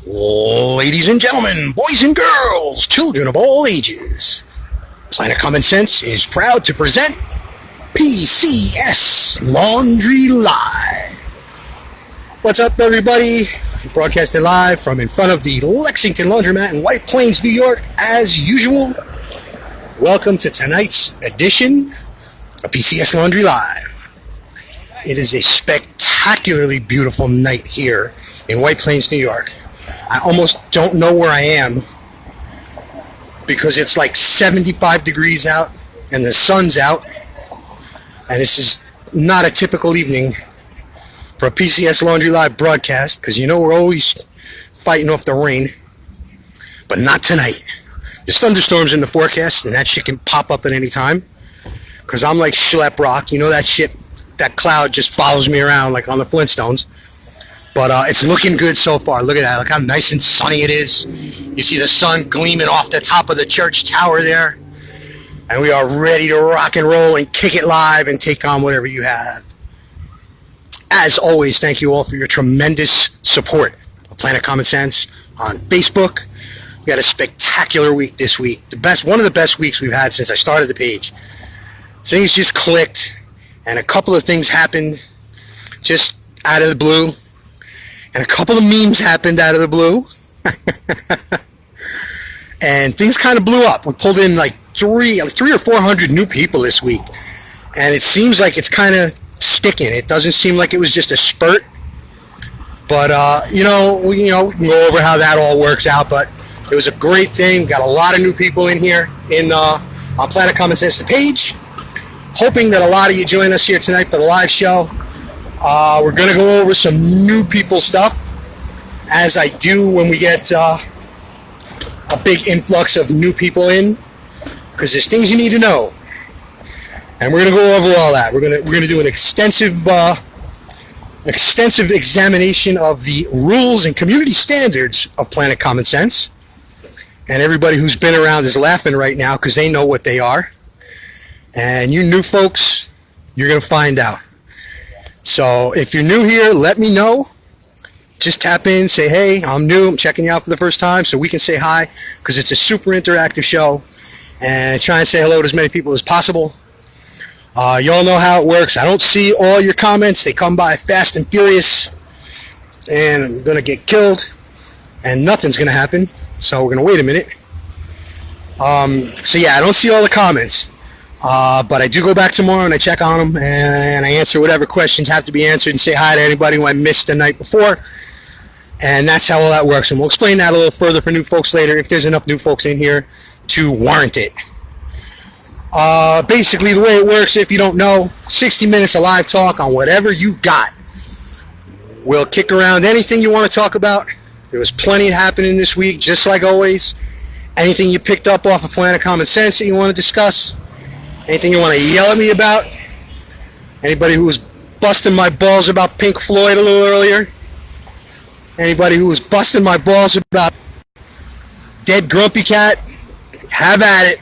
Ladies and gentlemen, boys and girls, children of all ages, Planet Common Sense is proud to present PCS Laundry Live. What's up, everybody? Broadcasting live from in front of the Lexington Laundromat in White Plains, New York, as usual. Welcome to tonight's edition of PCS Laundry Live. It is a spectacularly beautiful night here in White Plains, New York. I almost don't know where I am because it's like 75 degrees out and the sun's out, and this is not a typical evening for a PCS Laundry Live broadcast, because you know we're always fighting off the rain, but not tonight. There's thunderstorms in the forecast, and that shit can pop up at any time, because I'm like Schlep Rock. You know that shit, that cloud just follows me around like on the Flintstones. But it's looking good so far. Look at that. Look how nice and sunny it is. You see the sun gleaming off the top of the church tower there. And we are ready to rock and roll and kick it live and take on whatever you have. As always, thank you all for your tremendous support of Planet Common Sense on Facebook. We had a spectacular week this week. One of the best weeks we've had since I started the page. Things just clicked, and a couple of things happened just out of the blue. And a couple of memes happened out of the blue. And things kind of blew up. We pulled in like three or 400 new people this week. And it seems like it's kind of sticking. It doesn't seem like it was just a spurt. But, we can go over how that all works out. But it was a great thing. We got a lot of new people in here on Planet Common Sense, the page. Hoping that a lot of you join us here tonight for the live show. We're going to go over some new people stuff, as I do when we get a big influx of new people in, because there's things you need to know. And we're going to go over all that. We're going to do an extensive examination of the rules and community standards of Planet Common Sense. And everybody who's been around is laughing right now because they know what they are. And you new folks, you're going to find out. So if you're new here, let me know. Just tap in, say, hey, I'm new, I'm checking you out for the first time, so we can say hi, because it's a super interactive show, and try and say hello to as many people as possible. You all know how it works. I don't see all your comments. They come by fast and furious, and I'm going to get killed, and nothing's going to happen, so we're going to wait a minute. So yeah, I don't see all the comments. But I do go back tomorrow and I check on them and I answer whatever questions have to be answered and say hi to anybody who I missed the night before. And that's how all that works. And we'll explain that a little further for new folks later if there's enough new folks in here to warrant it. Basically, the way it works, if you don't know, 60 minutes of live talk on whatever you got. We'll kick around anything you want to talk about. There was plenty happening this week, just like always. Anything you picked up off of Planet Common Sense that you want to discuss. Anything you want to yell at me about? Anybody who was busting my balls about Pink Floyd a little earlier? Anybody who was busting my balls about Dead Grumpy Cat? Have at it.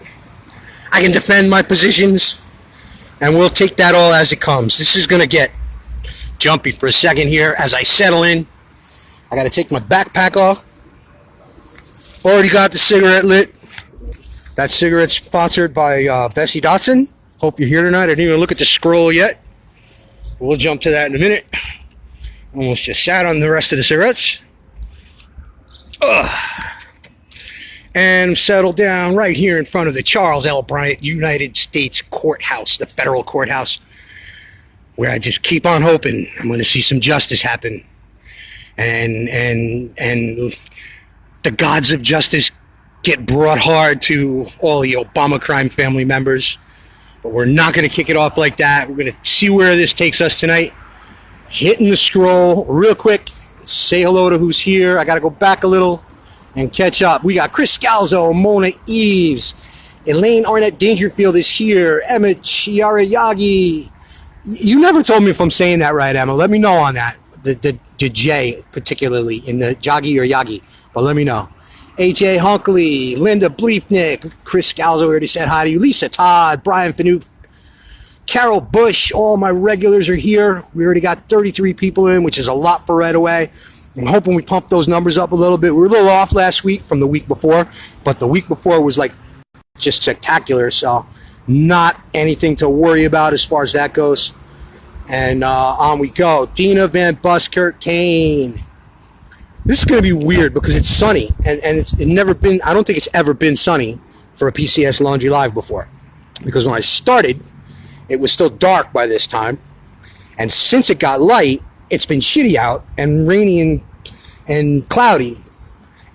I can defend my positions, and we'll take that all as it comes. This is going to get jumpy for a second here as I settle in. I got to take my backpack off. Already got the cigarette lit. That cigarette's sponsored by Bessie Dotson. Hope you're here tonight. I didn't even look at the scroll yet. We'll jump to that in a minute. Almost just sat on the rest of the cigarettes. And settled down right here in front of the Charles L. Bryant United States Courthouse, the federal courthouse, where I just keep on hoping I'm going to see some justice happen. And the gods of justice get brought hard to all the Obama crime family members. But we're not going to kick it off like that. We're going to see where this takes us tonight. Hitting the scroll real quick. Say hello to who's here. I got to go back a little and catch up. We got Chris Scalzo, Mona Eves, Elaine Arnett Dangerfield is here, Emma Chiarayagi. You never told me if I'm saying that right, Emma. Let me know on that. The J, particularly, in the Joggy or Yagi. But let me know. H.A. Hunkley, Linda Bleefnick, Chris Scalzo already said hi to you, Lisa Todd, Brian Fanook, Carol Bush, all my regulars are here. We already got 33 people in, which is a lot for right away. I'm hoping we pump those numbers up a little bit. We were a little off last week from the week before, but the week before was like just spectacular. So not anything to worry about as far as that goes. And on we go. Dina Van Buskirk Kane. This is going to be weird because it's sunny, and it's never been, I don't think it's ever been sunny for a PCS Laundry Live before. Because when I started, it was still dark by this time. And since it got light, it's been shitty out and rainy and cloudy.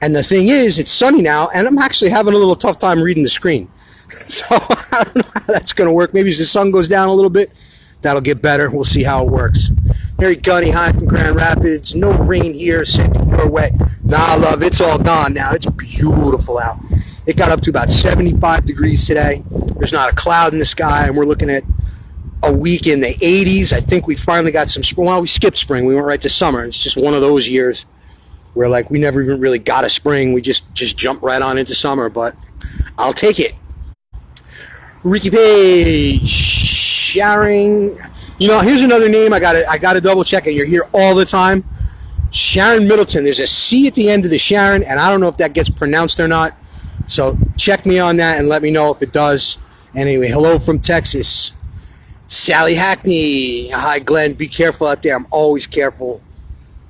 And the thing is, it's sunny now, and I'm actually having a little tough time reading the screen. So I don't know how that's going to work. Maybe as the sun goes down a little bit, that'll get better. We'll see how it works. Mary Gunny, hi from Grand Rapids. No rain here. Sent it your way. Nah, love, it's all gone now. It's beautiful out. It got up to about 75 degrees today. There's not a cloud in the sky, and we're looking at a week in the 80s. I think we finally got some spring. Well, we skipped spring. We went right to summer. It's just one of those years where, like, we never even really got a spring. We just jumped right on into summer, but I'll take it. Ricky Page, Sharon. You know, here's another name I gotta double check it. You're here all the time. Sharon Middleton. There's a C at the end of the Sharon, and I don't know if that gets pronounced or not. So check me on that and let me know if it does. Anyway, hello from Texas. Sally Hackney. Hi, Glenn. Be careful out there. I'm always careful.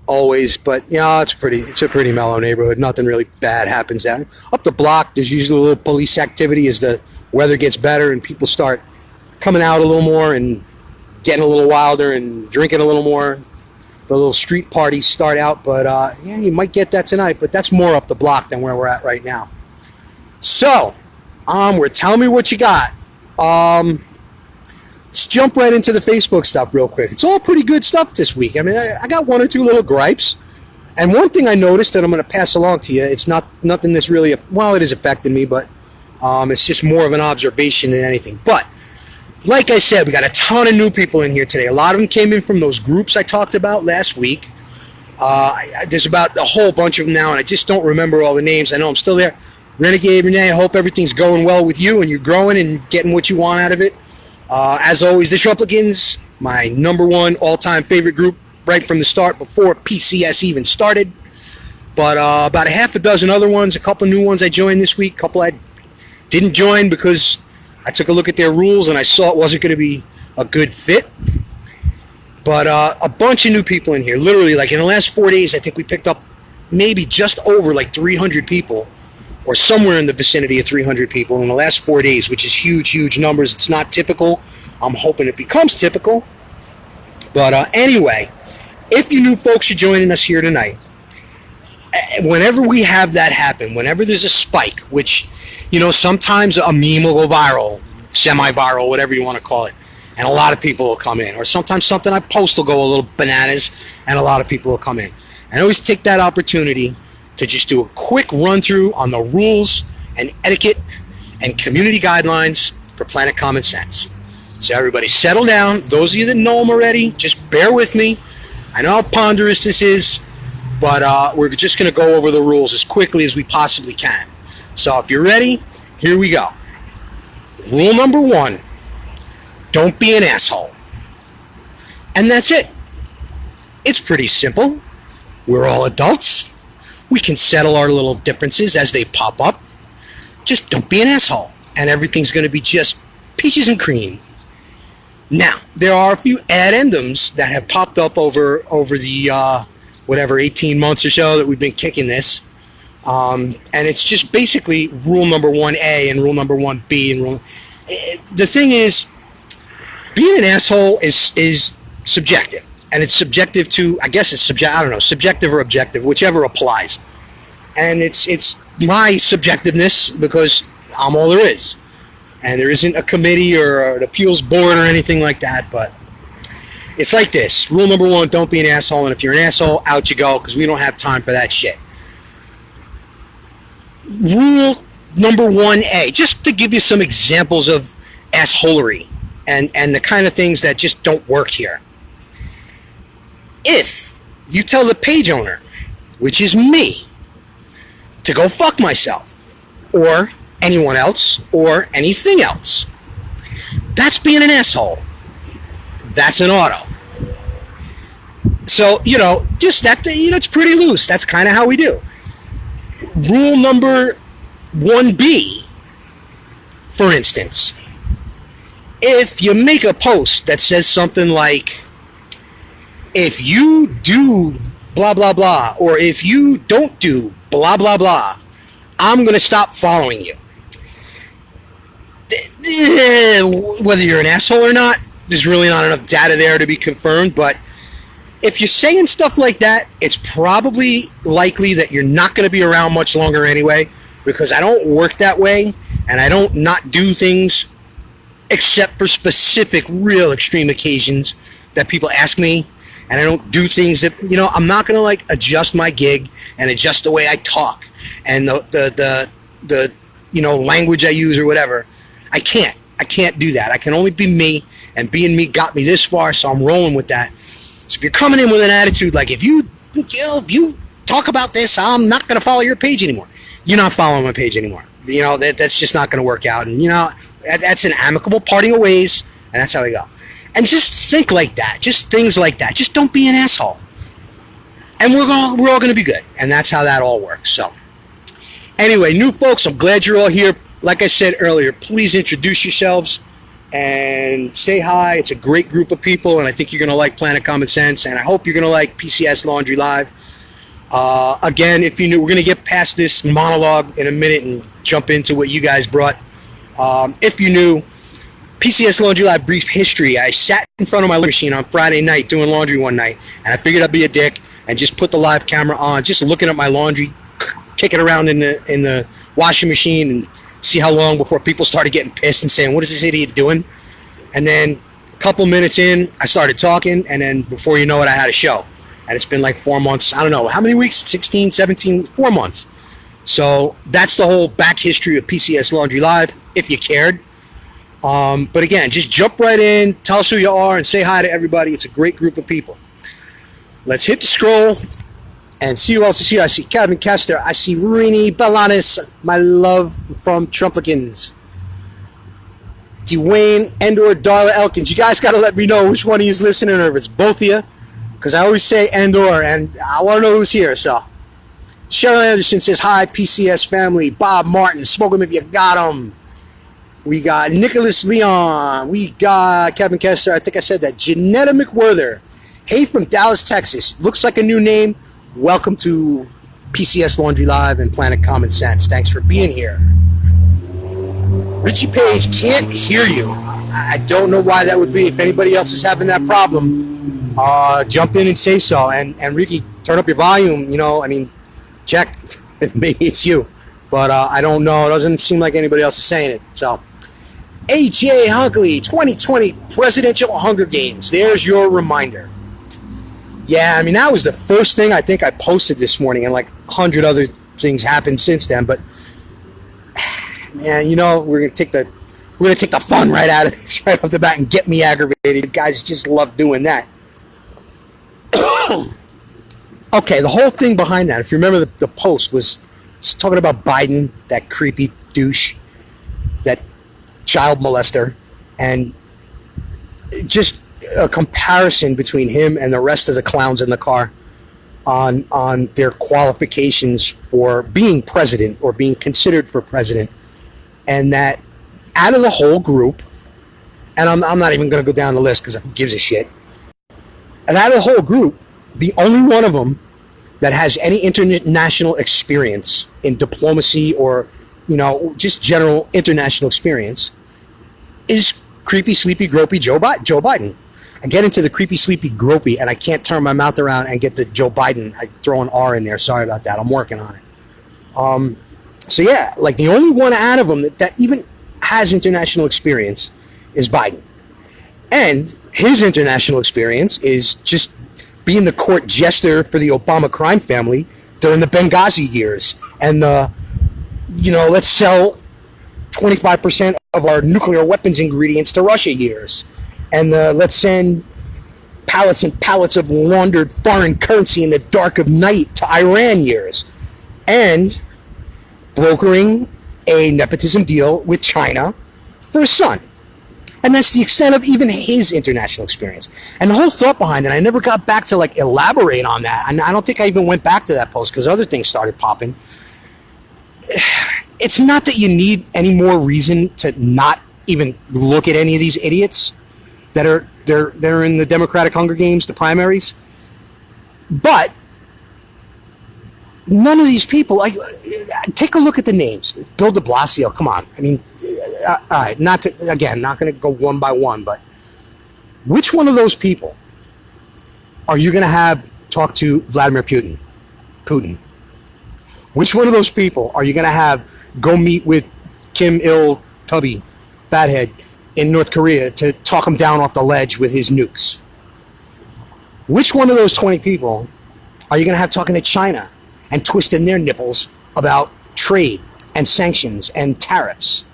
Always. But, you know, it's a pretty mellow neighborhood. Nothing really bad happens there. Up the block, there's usually a little police activity as the weather gets better and people start coming out a little more and getting a little wilder and drinking a little more. The little street parties start out. But, yeah, you might get that tonight. But that's more up the block than where we're at right now. So, tell me what you got. Let's jump right into the Facebook stuff real quick. It's all pretty good stuff this week. I mean, I got one or two little gripes. And one thing I noticed that I'm going to pass along to you, it's nothing that's really, well, it is affecting me, but it's just more of an observation than anything. But, like I said, we got a ton of new people in here today. A lot of them came in from those groups I talked about last week. There's about a whole bunch of them now, and I just don't remember all the names. I know I'm still there. Renegade Renee, I hope everything's going well with you and you're growing and getting what you want out of it. As always, the Trumplicans, my number one all-time favorite group right from the start before PCS even started. But about a half a dozen other ones, a couple new ones I joined this week, a couple I didn't join because I took a look at their rules and I saw it wasn't going to be a good fit. But a bunch of new people in here. Literally, like in the last 4 days, I think we picked up maybe just over like 300 people. Or somewhere in the vicinity of 300 people in the last 4 days, which is huge, huge numbers. It's not typical. I'm hoping it becomes typical. But anyway, if you new folks are joining us here tonight, whenever we have that happen, whenever there's a spike, which, you know, sometimes a meme will go viral, semi-viral, whatever you want to call it, and a lot of people will come in. Or sometimes something I post will go a little bananas, and a lot of people will come in. And I always take that opportunity to just do a quick run through on the rules and etiquette and community guidelines for Planet Common Sense. So everybody settle down. Those of you that know them already, just bear with me. I know how ponderous this is, but we're just going to go over the rules as quickly as we possibly can. So if you're ready, here we go. Rule number 1, don't be an asshole. And that's it. It's pretty simple. We're all adults. We can settle our little differences as they pop up. Just don't be an asshole. And everything's going to be just peaches and cream. Now, there are a few addendums that have popped up over the, 18 months or so that we've been kicking this. And it's just basically rule number 1A and rule number 1B. The thing is, being an asshole is subjective. And it's subjective to, I guess it's subjective or objective, whichever applies. And it's my subjectiveness because I'm all there is. And there isn't a committee or an appeals board or anything like that. But it's like this. Rule number 1, don't be an asshole. And if you're an asshole, out you go because we don't have time for that shit. Rule number 1A, just to give you some examples of assholery and the kind of things that just don't work here. If you tell the page owner, which is me, to go fuck myself, or anyone else, or anything else, that's being an asshole. That's an auto. So, just that, it's pretty loose. That's kind of how we do. Rule number 1B, for instance, if you make a post that says something like, if you do blah, blah, blah, or if you don't do blah, blah, blah, I'm going to stop following you. Whether you're an asshole or not, there's really not enough data there to be confirmed, but if you're saying stuff like that, it's probably likely that you're not going to be around much longer anyway, because I don't work that way, and I don't not do things except for specific, real extreme occasions that people ask me, and I don't do things that, I'm not going to like adjust my gig and adjust the way I talk and the language I use or whatever. I can't do that. I can only be me, and being me got me this far, so I'm rolling with that. So if you're coming in with an attitude like, if you talk about this, I'm not going to follow your page anymore. You're not following my page anymore. That's just not going to work out. And, that's an amicable parting of ways, and that's how we go. And just think like that. Just things like that. Just don't be an asshole. And we're all going to be good. And that's how that all works. So anyway, new folks, I'm glad you're all here. Like I said earlier, please introduce yourselves and say hi. It's a great group of people, and I think you're going to like Planet Common Sense, and I hope you're going to like PCS Laundry Live. Again, if you knew, we're going to get past this monologue in a minute and jump into what you guys brought. If you knew, PCS Laundry Live brief history. I sat in front of my machine on Friday night doing laundry one night, and I figured I'd be a dick and just put the live camera on, just looking at my laundry, kick it around in the washing machine, and see how long before people started getting pissed and saying, what is this idiot doing? And then a couple minutes in, I started talking, and then before you know it, I had a show. And it's been like 4 months. I don't know. How many weeks? 16, 17, 4 months. So that's the whole back history of PCS Laundry Live, if you cared. But again, just jump right in, tell us who you are, and say hi to everybody. It's a great group of people. Let's hit the scroll and see who else is here. I see Kevin Kester. I see Rini Balanis, my love from Trumplikins. Dwayne Endor, Darla Elkins. You guys got to let me know which one of you is listening, or if it's both of you, because I always say Endor, and I want to know who's here. So Cheryl Anderson says, hi, PCS family. Bob Martin, smoke him if you got him. We got Nicholas Leon. We got Kevin Kester. I think I said that. Janetta McWhirter. Hey, from Dallas, Texas. Looks like a new name. Welcome to PCS Laundry Live and Planet Common Sense. Thanks for being here. Richie Page, can't hear you. I don't know why that would be. If anybody else is having that problem, jump in and say so. And Ricky, turn up your volume. Check if maybe it's you. But I don't know. It doesn't seem like anybody else is saying it. So, H.A. Hunkley, 2020 Presidential Hunger Games. There's your reminder. Yeah, that was the first thing I think I posted this morning, and like 100 other things happened since then. But man, we're gonna take the fun right out of this right off the bat and get me aggravated. Guys just love doing that. Okay, the whole thing behind that, if you remember, the post was talking about Biden, that creepy douche, that child molester, and just a comparison between him and the rest of the clowns in the car on their qualifications for being president or being considered for president. And that out of the whole group, and I'm not even going to go down the list because who gives a shit, and out of the whole group, the only one of them that has any international experience in diplomacy or, just general international experience is creepy, sleepy, gropey Joe Biden. I get into the creepy, sleepy, gropey, and I can't turn my mouth around and get the Joe Biden. I throw an R in there. Sorry about that. I'm working on it. So yeah, like the only one out of them that even has international experience is Biden. And his international experience is just being the court jester for the Obama crime family during the Benghazi years. And let's sell 25% of our nuclear weapons ingredients to Russia years. And let's send pallets and pallets of laundered foreign currency in the dark of night to Iran years. And brokering a nepotism deal with China for his son. And that's the extent of even his international experience. And the whole thought behind it, I never got back to like elaborate on that. And I don't think I even went back to that post because other things started popping. It's not that you need any more reason to not even look at any of these idiots that are they're in the Democratic Hunger Games, the primaries. But none of these people, like, take a look at the names. Bill de Blasio, come on. I mean, all right, not going to go one by one, but which one of those people are you going to have talk to Vladimir Putin? Which one of those people are you going to have go meet with Kim Il-Tubby, Fathead, in North Korea to talk him down off the ledge with his nukes? Which one of those 20 people are you going to have talking to China and twisting their nipples about trade and sanctions and tariffs?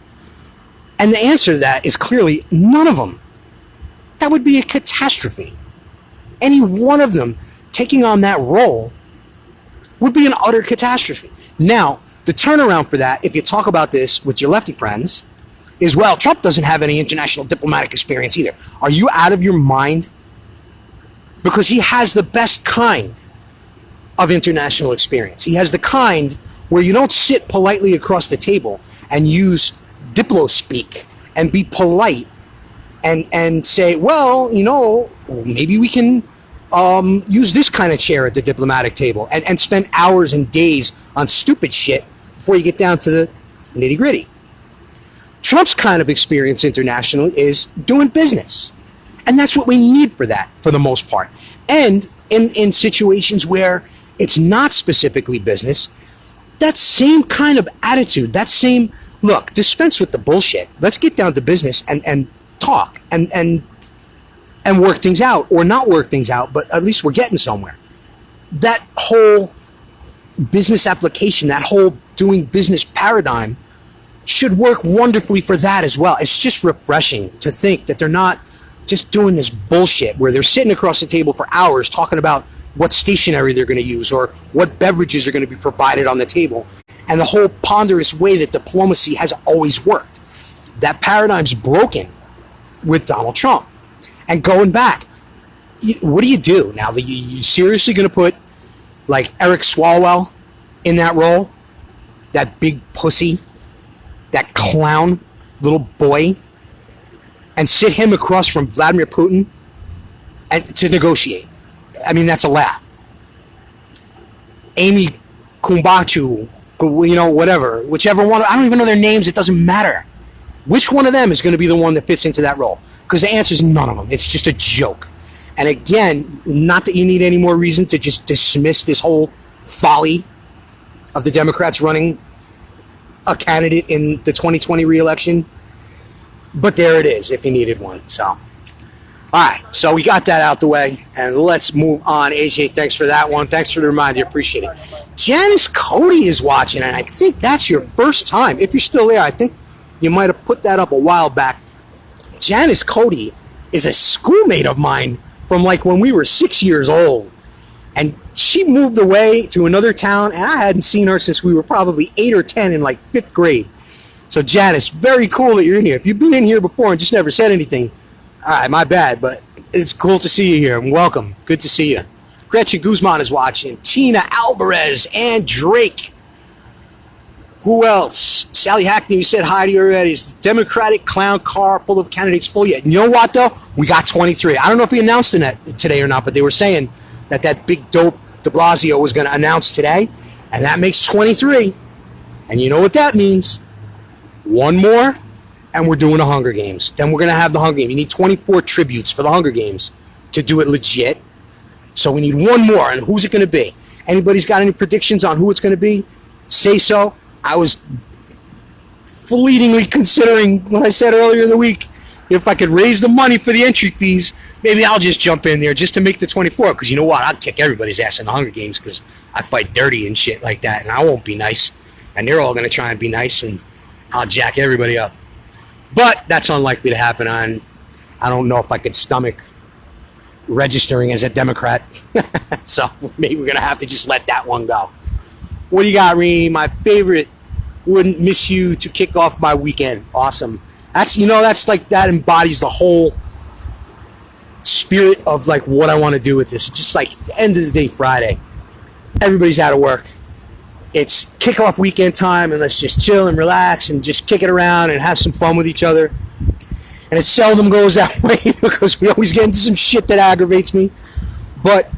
And the answer to that is clearly none of them. That would be a catastrophe. Any one of them taking on that role would be an utter catastrophe. Now, the turnaround for that, if you talk about this with your lefty friends, is, well, Trump doesn't have any international diplomatic experience either. Are you out of your mind? Because he has the best kind of international experience. He has the kind where you don't sit politely across the table and use diplo speak and be polite and say, well, you know, maybe we can use this kind of chair at the diplomatic table and spend hours and days on stupid shit before you get down to the nitty gritty. Trump's kind of experience internationally is doing business. And that's what we need for that, for the most part. And in situations where it's not specifically business, that same kind of attitude, that same, look, dispense with the bullshit. Let's get down to business and talk and work things out, or not work things out, but at least we're getting somewhere. That whole business application, that whole doing business paradigm should work wonderfully for that as well. It's just refreshing to think that they're not just doing this bullshit where they're sitting across the table for hours talking about what stationery they're going to use or what beverages are going to be provided on the table, and the whole ponderous way that diplomacy has always worked. That paradigm's broken with Donald Trump. And going back, what do you do now? You seriously going to put like Eric Swalwell in that role? That big pussy, that clown little boy, and sit him across from Vladimir Putin and to negotiate? I mean, that's a laugh. Amy Kumbachu, you know, whatever, whichever one, I don't even know their names, it doesn't matter. Which one of them is going to be the one that fits into that role? Because the answer is none of them. It's just a joke. And again, not that you need any more reason to just dismiss this whole folly of the Democrats running a candidate in the 2020 re-election, but there it is if you needed one. So, all right, so we got that out the way, and let's move on. AJ, thanks for that one. Thanks for the reminder. Appreciate it. Janice Cody is watching, and I think that's your first time. If you're still there, I think you might have put that up a while back. Janice Cody is a schoolmate of mine from like when we were 6 years old. And she moved away to another town, and I hadn't seen her since we were probably 8 or 10 in like 5th grade. So Janice, very cool that you're in here. If you've been in here before and just never said anything, all right, my bad, but it's cool to see you here, and welcome. Good to see you. Gretchen Guzman is watching. Tina Alvarez and Drake. Who else? Sally Hackney, you said hi to you already. Is the Democratic clown car full of candidates full yet? You know what, though? We got 23. I don't know if we announced it today or not, but they were saying that big dope de Blasio was going to announce today, and that makes 23. And you know what that means. One more, and we're doing the Hunger Games. Then we're going to have the Hunger Games. You need 24 tributes for the Hunger Games to do it legit. So we need one more, and who's it going to be? Anybody's got any predictions on who it's going to be? Say so. I was fleetingly considering, when I said earlier in the week, if I could raise the money for the entry fees, maybe I'll just jump in there just to make the 24. Because you know what? I'll kick everybody's ass in the Hunger Games because I fight dirty and shit like that. And I won't be nice. And they're all going to try and be nice. And I'll jack everybody up. But that's unlikely to happen. I don't know if I could stomach registering as a Democrat. So maybe we're going to have to just let that one go. What do you got, Reem? My favorite. Wouldn't miss you to kick off my weekend. Awesome. That's like, that embodies the whole spirit of like what I want to do with this. It's just like at the end of the day, Friday, everybody's out of work. It's kickoff weekend time, and let's just chill and relax and just kick it around and have some fun with each other. And it seldom goes that way because we always get into some shit that aggravates me. But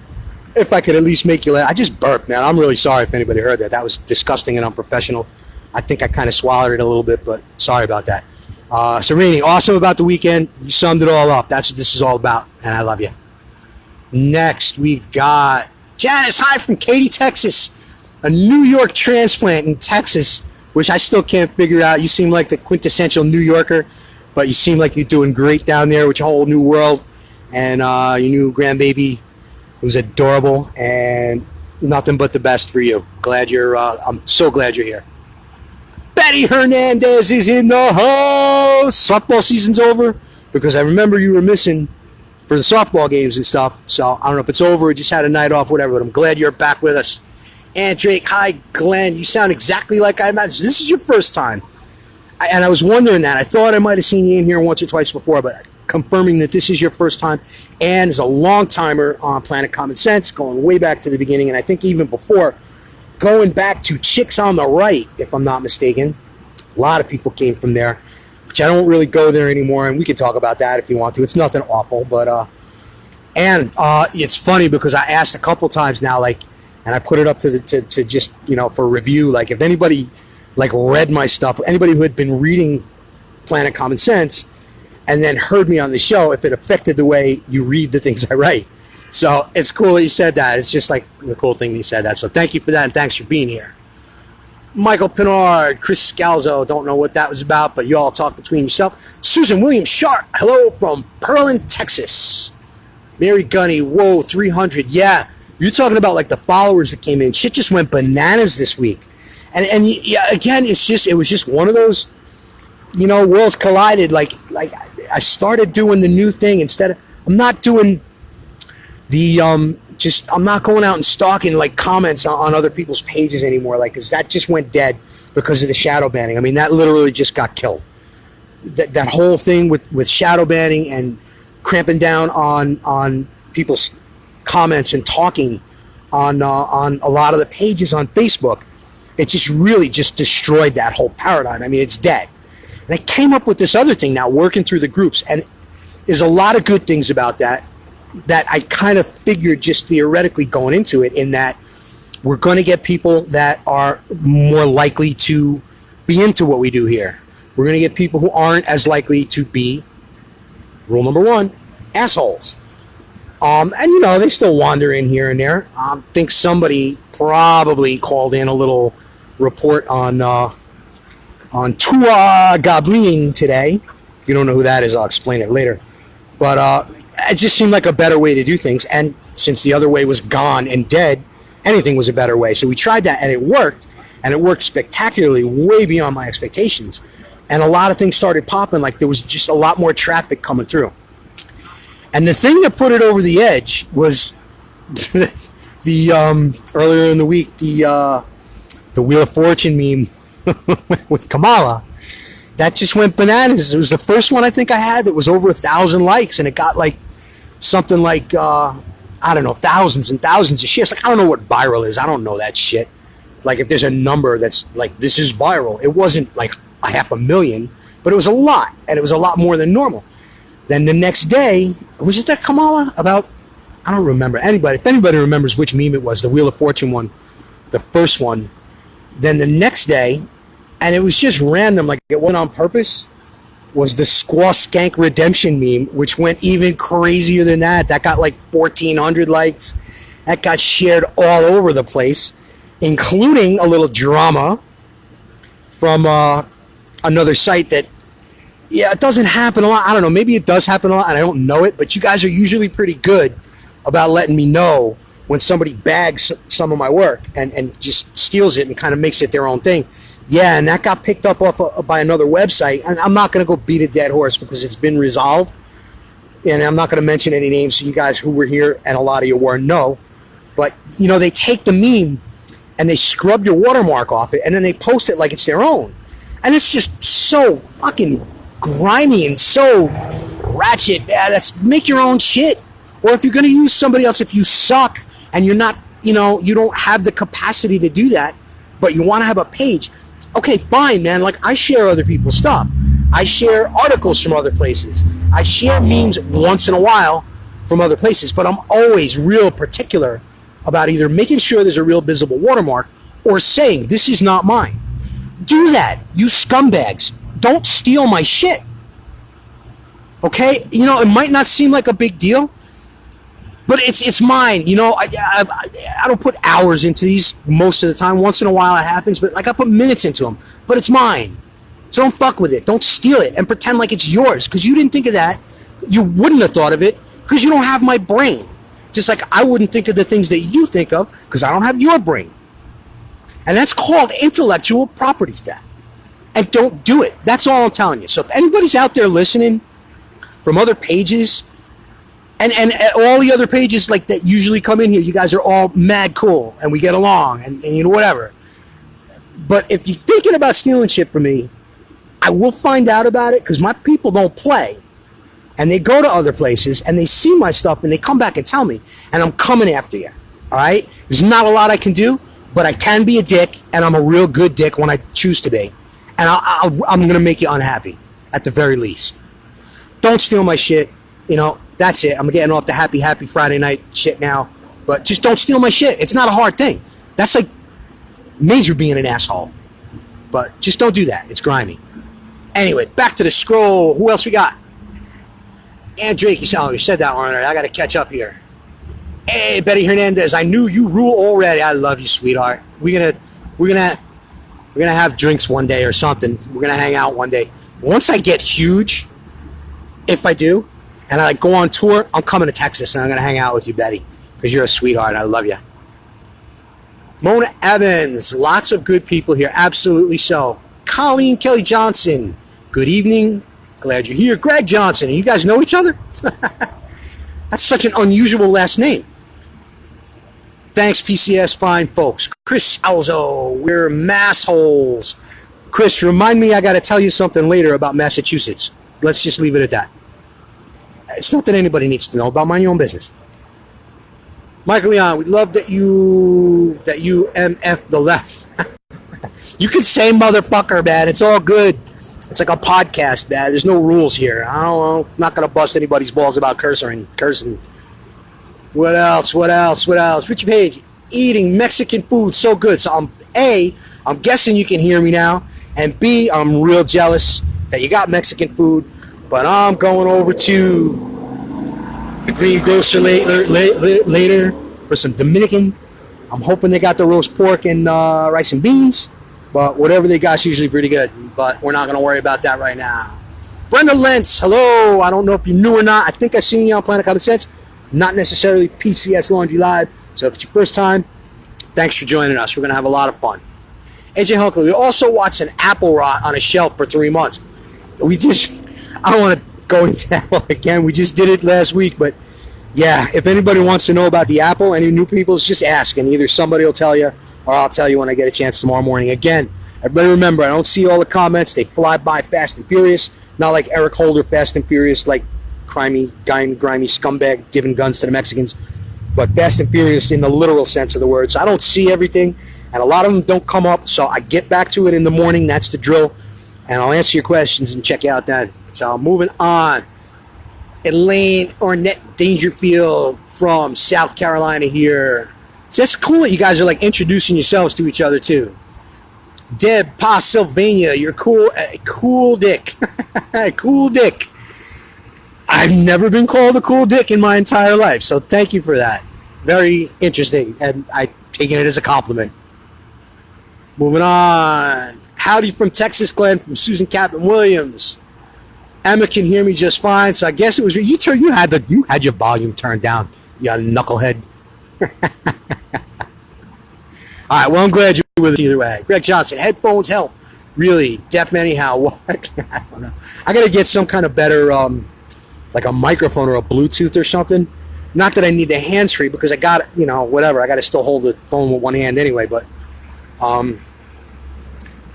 if I could at least make you laugh. I just burped, man. I'm really sorry if anybody heard that. That was disgusting and unprofessional. I think I kind of swallowed it a little bit, but sorry about that. Serini, awesome about the weekend. You summed it all up. That's what this is all about, and I love you. Next, we've got Janice. Hi from Katy, Texas. A New York transplant in Texas, which I still can't figure out. You seem like the quintessential New Yorker, but you seem like you're doing great down there with your whole new world. And your new grandbaby was adorable, and nothing but the best for you. I'm so glad you're here. Betty Hernandez is in the house. Softball season's over because I remember you were missing for the softball games and stuff. So I don't know if it's over or just had a night off, whatever, but I'm glad you're back with us. And Drake, hi, Glenn. You sound exactly like I imagined. This is your first time. And I was wondering that. I thought I might have seen you in here once or twice before, but confirming that this is your first time. And is a long timer on Planet Common Sense, going way back to the beginning. And I think even before, going back to Chicks on the Right, if I'm not mistaken. A lot of people came from there, which I don't really go there anymore. And we can talk about that if you want to. It's nothing awful. But it's funny because I asked a couple times now, like, and I put it up to just, for review. Like, if anybody like read my stuff, anybody who had been reading Planet Common Sense and then heard me on the show, if it affected the way you read the things I write. So it's cool that you said that. It's just like a cool thing that you said that. So thank you for that, and thanks for being here. Michael Pinard, Chris Scalzo, don't know what that was about, but you all talk between yourself. Susan Williams Sharp, hello from Pearland, Texas. Mary Gunny, whoa, 300, yeah. You're talking about like the followers that came in. Shit just went bananas this week. And yeah, again, it was just one of those, worlds collided. Like I started doing the new thing instead of, I'm not doing the, I'm not going out and stalking like comments on other people's pages anymore. Like, cause that just went dead because of the shadow banning. I mean, that literally just got killed. That whole thing with shadow banning and cramping down on people's comments and talking on a lot of the pages on Facebook, it just really just destroyed that whole paradigm. I mean, it's dead. And I came up with this other thing now, working through the groups, and there's a lot of good things about that I kind of figured just theoretically going into it, in that we're going to get people that are more likely to be into what we do here. We're going to get people who aren't as likely to be, rule number one, assholes. And they still wander in here and there. I think somebody probably called in a little report on Tua Goblin today. If you don't know who that is, I'll explain it later. But it just seemed like a better way to do things. And since the other way was gone and dead, anything was a better way. So we tried that, and it worked. And it worked spectacularly, way beyond my expectations. And a lot of things started popping. Like, there was just a lot more traffic coming through. And the thing that put it over the edge was the earlier in the week, the Wheel of Fortune meme with Kamala. That just went bananas. It was the first one I think I had that was over 1,000 likes, and it got like something like thousands and thousands of shares. Like, I don't know what viral is. I don't know that shit. Like, if there's a number that's like, this is viral, it wasn't like 500,000, but it was a lot, and it was a lot more than normal. Then the next day, was it that Kamala about, I don't remember. If anybody remembers which meme it was, the Wheel of Fortune one, the first one, then the next day, and it was just random, like it went on purpose, was the Squaw Skank Redemption meme, which went even crazier than that. That got like 1,400 likes. That got shared all over the place, including a little drama from another site that, yeah, it doesn't happen a lot. I don't know. Maybe it does happen a lot, and I don't know it. But you guys are usually pretty good about letting me know when somebody bags some of my work and just steals it and kind of makes it their own thing. Yeah, and that got picked up by another website. And I'm not going to go beat a dead horse because it's been resolved. And I'm not going to mention any names, so you guys who were here, and a lot of you were, know. But, they take the meme and they scrub your watermark off it, and then they post it like it's their own. And it's just so fucking grimy and so ratchet. That's make your own shit. Or if you're going to use somebody else, if you suck and you're not, you don't have the capacity to do that, but you want to have a page, okay, fine, man. Like, I share other people's stuff. I share articles from other places. I share memes once in a while from other places, but I'm always real particular about either making sure there's a real visible watermark or saying, this is not mine. Do that, you scumbags. Don't steal my shit. Okay? It might not seem like a big deal, but it's mine. I don't put hours into these most of the time. Once in a while it happens, but like I put minutes into them. But it's mine. So don't fuck with it. Don't steal it and pretend like it's yours because you didn't think of that. You wouldn't have thought of it because you don't have my brain. Just like I wouldn't think of the things that you think of because I don't have your brain. And that's called intellectual property theft. And don't do it. That's all I'm telling you. So if anybody's out there listening from other pages, and all the other pages like that usually come in here, you guys are all mad cool and we get along and whatever. But if you're thinking about stealing shit from me, I will find out about it because my people don't play. And they go to other places and they see my stuff and they come back and tell me. And I'm coming after you. All right? There's not a lot I can do, but I can be a dick, and I'm a real good dick when I choose to be. And I'm going to make you unhappy, at the very least. Don't steal my shit. That's it. I'm getting off the happy Friday night shit now. But just don't steal my shit. It's not a hard thing. That's like major being an asshole. But just don't do that. It's grimy. Anyway, back to the scroll. Who else we got? And Drake, you said that one. I got to catch up here. Hey, Betty Hernandez, I knew you rule already. I love you, sweetheart. We're gonna have drinks one day or something. We're gonna hang out one day. Once I get huge, if I do, and I go on tour, I'm coming to Texas and I'm gonna hang out with you, Betty, because you're a sweetheart. I love you. Mona Evans, lots of good people here. Absolutely so. Colleen Kelly Johnson, good evening. Glad you're here. Greg Johnson, you guys know each other? That's such an unusual last name. Thanks, PCS, fine folks. Chris Alzo, we're massholes. Chris, remind me I got to tell you something later about Massachusetts. Let's just leave it at that. It's not that anybody needs to know about. Mind your own business. Michael Leon, we love that you MF the left. You could say motherfucker, man. It's all good. It's like a podcast, man. There's no rules here. I don't know. I'm not going to bust anybody's balls about cursing. What else? Richie Page, eating Mexican food so good. So I'm guessing you can hear me now. And B, I'm real jealous that you got Mexican food. But I'm going over to the Green Grocer later for some Dominican. I'm hoping they got the roast pork and rice and beans. But whatever they got is usually pretty good. But we're not going to worry about that right now. Brenda Lentz, hello. I don't know if you're new or not. I think I've seen you on Planet Common Sense. Not necessarily PCS Laundry Live. So if it's your first time, thanks for joining us. We're going to have a lot of fun. AJ Hunkley, we also watched an apple rot on a shelf for 3 months. I don't want to go into that again. We just did it last week. But yeah, if anybody wants to know about the apple, any new people, just ask. And either somebody will tell you or I'll tell you when I get a chance tomorrow morning. Again, everybody remember, I don't see all the comments. They fly by fast and furious. Not like Eric Holder, fast and furious, like grimy scumbag giving guns to the Mexicans. But fast and furious in the literal sense of the word. So I don't see everything. And a lot of them don't come up. So I get back to it in the morning. That's the drill. And I'll answer your questions and check out that. So moving on. Elaine Ornette Dangerfield from South Carolina here. So that's cool that you guys are like introducing yourselves to each other too. Deb Pa Sylvania, you're cool dick. Cool dick. I've never been called a cool dick in my entire life, so thank you for that. Very interesting, and I've taken it as a compliment. Moving on. Howdy from Texas, Glenn, from Susan Captain Williams. Emma can hear me just fine, so I guess it was you had your volume turned down, you knucklehead. All right, well, I'm glad you're with us either way. Greg Johnson, headphones help. Really, deaf anyhow. What? I don't know. I got to get some kind of better, like a microphone or a Bluetooth or something. Not that I need the hands-free because I got, whatever. I got to still hold the phone with one hand anyway, but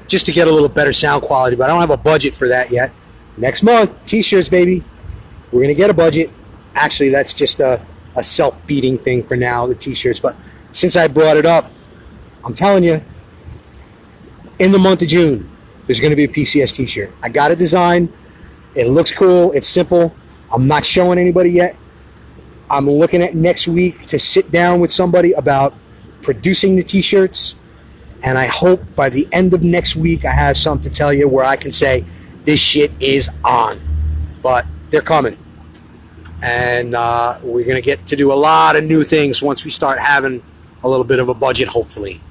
just to get a little better sound quality. But I don't have a budget for that yet. Next month, t-shirts, baby. We're going to get a budget. Actually, that's just a self-beating thing for now, the t-shirts. But since I brought it up, I'm telling you, in the month of June, there's going to be a PCS t-shirt. I got a design. It looks cool. It's simple. I'm not showing anybody yet. I'm looking at next week to sit down with somebody about producing the t-shirts. And I hope by the end of next week, I have something to tell you where I can say, this shit is on. But they're coming. And we're going to get to do a lot of new things once we start having a little bit of a budget, hopefully.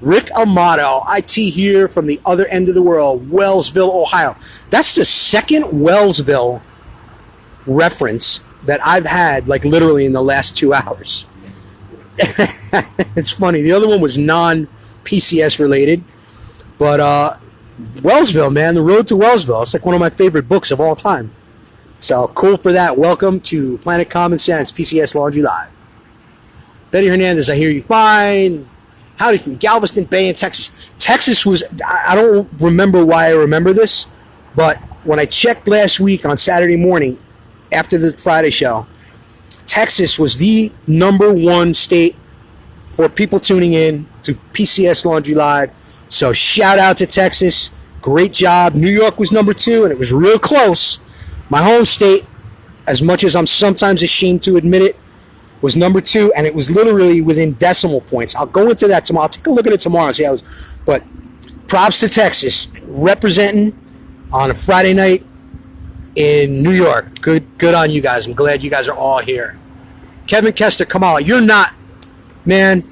Rick Amato, IT here from the other end of the world, Wellsville, Ohio. That's the second Wellsville reference that I've had, like literally in the last 2 hours. It's funny. The other one was non-PCS related. But Wellsville, man, The Road to Wellsville. It's like one of my favorite books of all time. So cool for that. Welcome to Planet Common Sense, PCS Laundry Live. Betty Hernandez, I hear you fine. Howdy from Galveston Bay in Texas. Texas was, I don't remember why I remember this, but when I checked last week on Saturday morning after the Friday show, Texas was the #1 state for people tuning in to PCS Laundry Live. So shout out to Texas. Great job. New York was #2, and it was real close. My home state, as much as I'm sometimes ashamed to admit it, was #2, and it was literally within decimal points. I'll go into that tomorrow. I'll take a look at it tomorrow and see how it was. But props to Texas, representing on a Friday night in New York. Good on you guys. I'm glad you guys are all here. Kevin Kester, Kamala, you're not, man,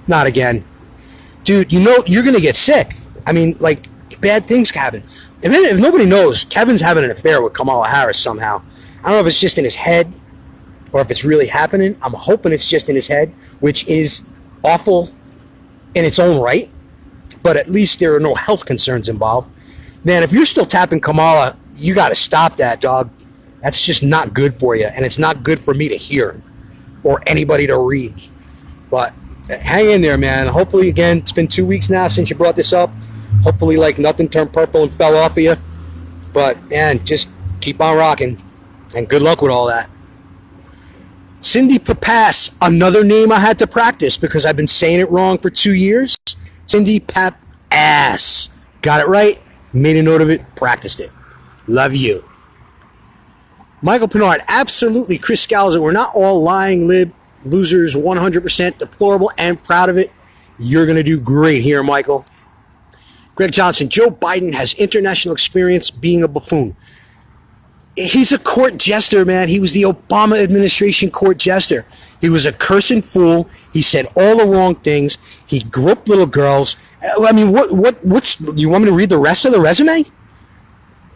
not again. Dude, you know you're going to get sick. I mean, like, bad things happen. If nobody knows, Kevin's having an affair with Kamala Harris somehow. I don't know if it's just in his head or if it's really happening. I'm hoping it's just in his head, which is awful in its own right. But at least there are no health concerns involved. Man, if you're still tapping Kamala, you got to stop that, dog. That's just not good for you. And it's not good for me to hear or anybody to read. But hang in there, man. Hopefully, again, it's been 2 weeks now since you brought this up. Hopefully, like, nothing turned purple and fell off of you. But, man, just keep on rocking. And good luck with all that. Cindy Papas, another name I had to practice because I've been saying it wrong for 2 years. Cindy Papas. Got it right. Made a note of it. Practiced it. Love you. Michael Pinard, absolutely. Chris Scalzo, we're not all lying losers, 100% deplorable and proud of it. You're going to do great here, Michael. Greg Johnson, Joe Biden has international experience being a buffoon. He's a court jester, man. He was the Obama administration court jester. He was a cursing fool. He said all the wrong things. He groped little girls. I mean, what's, you want me to read the rest of the resume?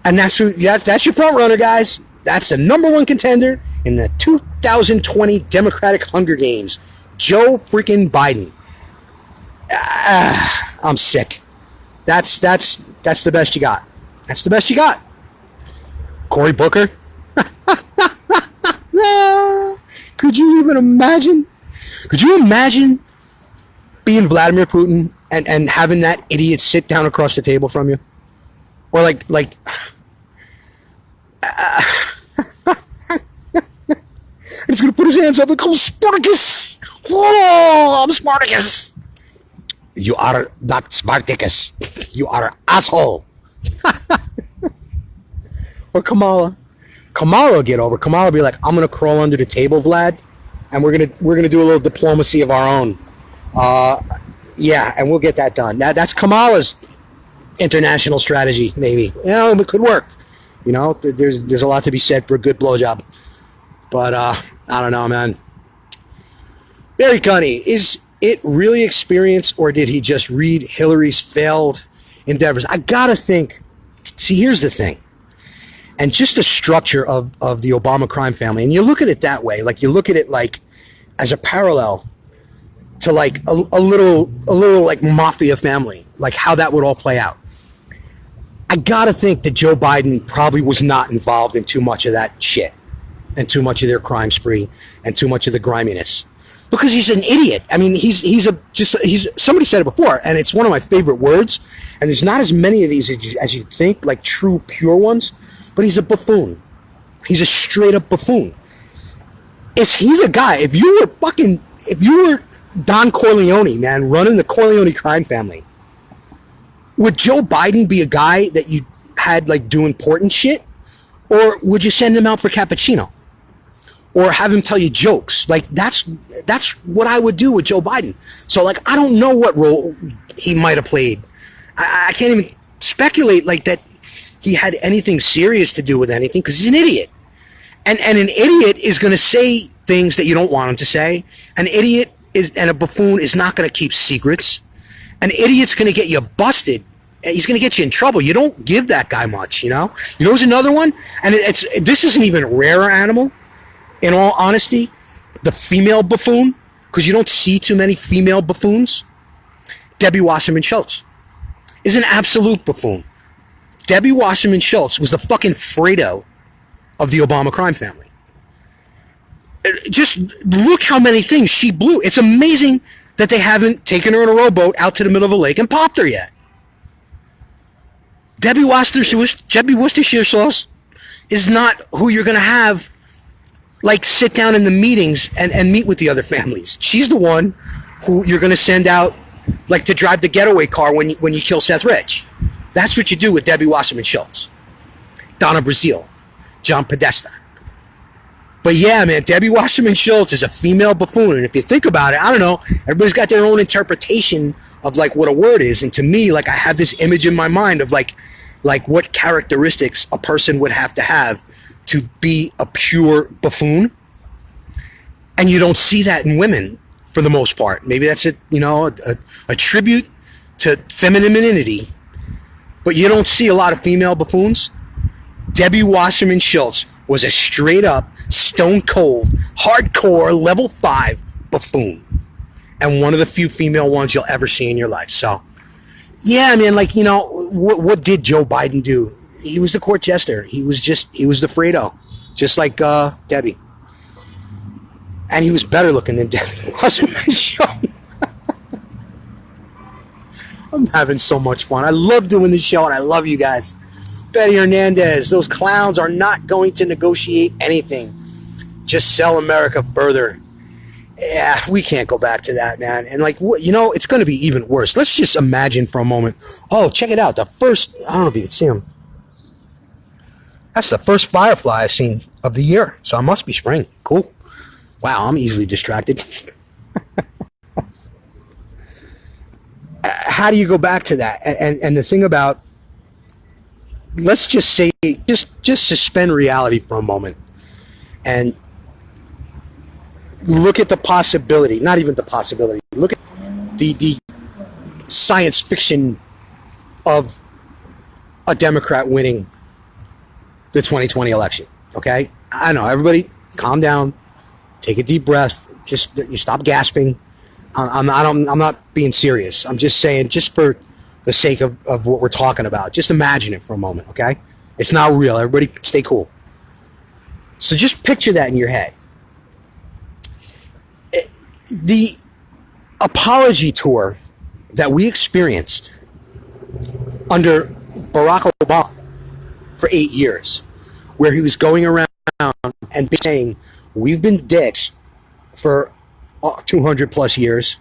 And that's your front runner, guys. That's the #1 contender in the 2020 Democratic Hunger Games. Joe freaking Biden. I'm sick. That's the best you got. That's the best you got. Cory Booker. Could you even imagine? Could you imagine being Vladimir Putin and having that idiot sit down across the table from you? Or like he's going to put his hands up and call Spartacus. Oh, I'm Spartacus. You are not Spartacus. You are an asshole. Or Kamala. Kamala will get over. Kamala will be like, I'm going to crawl under the table, Vlad, and we're gonna do a little diplomacy of our own. Yeah, and we'll get that done. That's Kamala's international strategy, maybe. You know, it could work. You know, there's a lot to be said for a good blowjob. But I don't know, man. Very Gunny, is it really experience, or did he just read Hillary's failed endeavors? I gotta think. See, here's the thing. And just the structure of the Obama crime family, and you look at it that way, like you look at it like as a parallel to like a little like mafia family, like how that would all play out. I gotta think that Joe Biden probably was not involved in too much of that shit, and too much of their crime spree, and too much of the griminess, because he's an idiot. I mean, he's somebody said it before, and it's one of my favorite words. And there's not as many of these as you think, like true pure ones. but he's a buffoon. He's a straight up buffoon. Is he the guy? If you were Don Corleone, man, running the Corleone crime family, would Joe Biden be a guy that you had like do important shit? Or would you send him out for cappuccino? Or have him tell you jokes? Like that's what I would do with Joe Biden. So like, I don't know what role he might have played. I can't even speculate like that he had anything serious to do with anything, because he's an idiot. And an idiot is going to say things that you don't want him to say. An idiot and a buffoon is not going to keep secrets. An idiot's going to get you busted. He's going to get you in trouble. You don't give that guy much, you know? You know who's another one? And this is an even rarer animal, in all honesty, the female buffoon, because you don't see too many female buffoons. Debbie Wasserman Schultz is an absolute buffoon. Debbie Wasserman Schultz was the fucking Fredo of the Obama crime family. Just look how many things she blew. It's amazing that they haven't taken her in a rowboat out to the middle of a lake and popped her yet. Debbie Worcestershire sauce is not who you're going to have like sit down in the meetings and meet with the other families. She's the one who you're going to send out like to drive the getaway car when you kill Seth Rich. That's what you do with Debbie Wasserman Schultz, Donna Brazile, John Podesta. But yeah, man, Debbie Wasserman Schultz is a female buffoon. And if you think about it, I don't know, everybody's got their own interpretation of like what a word is. And to me, like I have this image in my mind of like what characteristics a person would have to be a pure buffoon. And you don't see that in women for the most part. Maybe that's a tribute to femininity. But you don't see a lot of female buffoons. Debbie Wasserman Schultz was a straight up, stone cold, hardcore, level 5 buffoon. And one of the few female ones you'll ever see in your life. So, yeah, man, like, what did Joe Biden do? He was the court jester. He was the Fredo. Just like Debbie. And he was better looking than Debbie Wasserman Schultz. I'm having so much fun. I love doing this show, and I love you guys. Betty Hernandez, those clowns are not going to negotiate anything. Just sell America further. Yeah, we can't go back to that, man. And like, it's going to be even worse. Let's just imagine for a moment. Oh, check it out. I don't know if you can see him. That's the first firefly I've seen of the year. So it must be spring. Cool. Wow, I'm easily distracted. How do you go back to that? And the thing about, let's just say, just suspend reality for a moment and look at the possibility, not even the possibility, look at the science fiction of a Democrat winning the 2020 election. Okay? I know, everybody calm down, take a deep breath, just you stop gasping. I'm not being serious. I'm just saying, just for the sake of what we're talking about, just imagine it for a moment, okay? It's not real. Everybody stay cool. So just picture that in your head. The apology tour that we experienced under Barack Obama for 8 years, where he was going around and saying, we've been dicks for 200 plus years,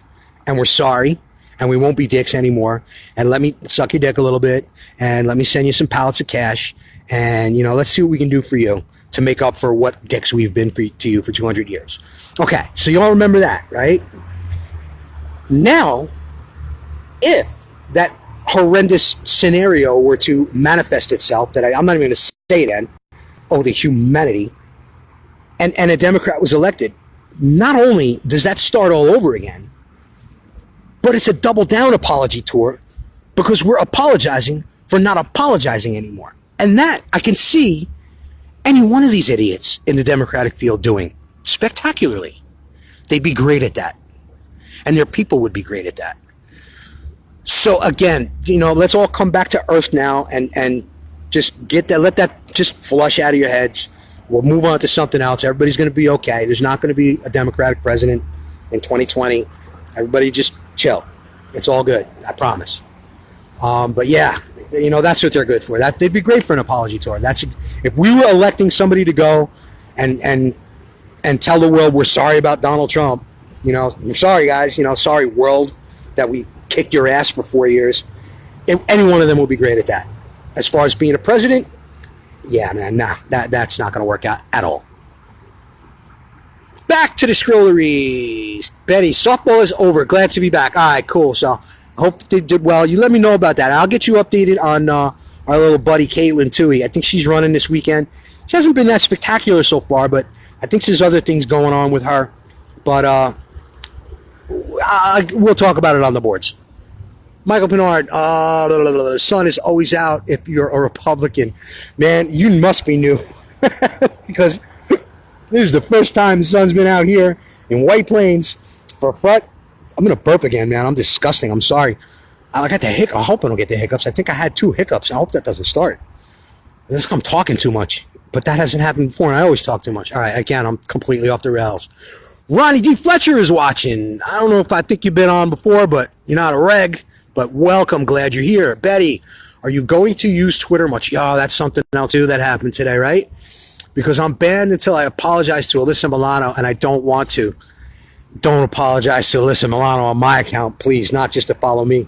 and we're sorry, and we won't be dicks anymore, and let me suck your dick a little bit, and let me send you some pallets of cash, and let's see what we can do for you to make up for what dicks we've been to you for 200 years. Okay, so you all remember that, right? Now, if that horrendous scenario were to manifest itself, that I'm not even going to say it then, the humanity, and a Democrat was elected, not only does that start all over again, but it's a double down apology tour, because we're apologizing for not apologizing anymore. And that I can see any one of these idiots in the Democratic field doing spectacularly. They'd be great at that. And their people would be great at that. So again, let's all come back to earth now and just get that, let that just flush out of your heads. We'll move on to something else. Everybody's going to be okay. There's not going to be a Democratic president in 2020. Everybody just chill. It's all good. I promise. But yeah, You know, that's what they're good for. That they'd be great for an apology tour. That's if we were electing somebody to go and tell the world we're sorry about Donald Trump. You know, we're sorry, guys. You know, sorry, world, that we kicked your ass for 4 years. Any one of them would be great at that. As far as being a president, yeah, man, nah, that's not going to work out at all. Back to the scrolleries. Betty, softball is over. Glad to be back. All right, cool. So I hope they did well. You let me know about that. I'll get you updated on our little buddy Caitlin Toohey. I think she's running this weekend. She hasn't been that spectacular so far, but I think there's other things going on with her. But we'll talk about it on the boards. Michael Pinard, the sun is always out if you're a Republican. Man, you must be new. Because this is the first time the sun's been out here in White Plains for what? I'm going to burp again, man. I'm disgusting. I'm sorry. I got the hiccup. I hope I don't get the hiccups. I think I had 2 hiccups. I hope that doesn't start. This I'm talking too much. But that hasn't happened before, and I always talk too much. All right, again, I'm completely off the rails. Ronnie D. Fletcher is watching. I don't know if I think you've been on before, but you're not a reg. But welcome. Glad you're here. Betty, are you going to use Twitter much? Oh, that's something else, too, that happened today, right? Because I'm banned until I apologize to Alyssa Milano, and I don't want to. Don't apologize to Alyssa Milano on my account, please, not just to follow me.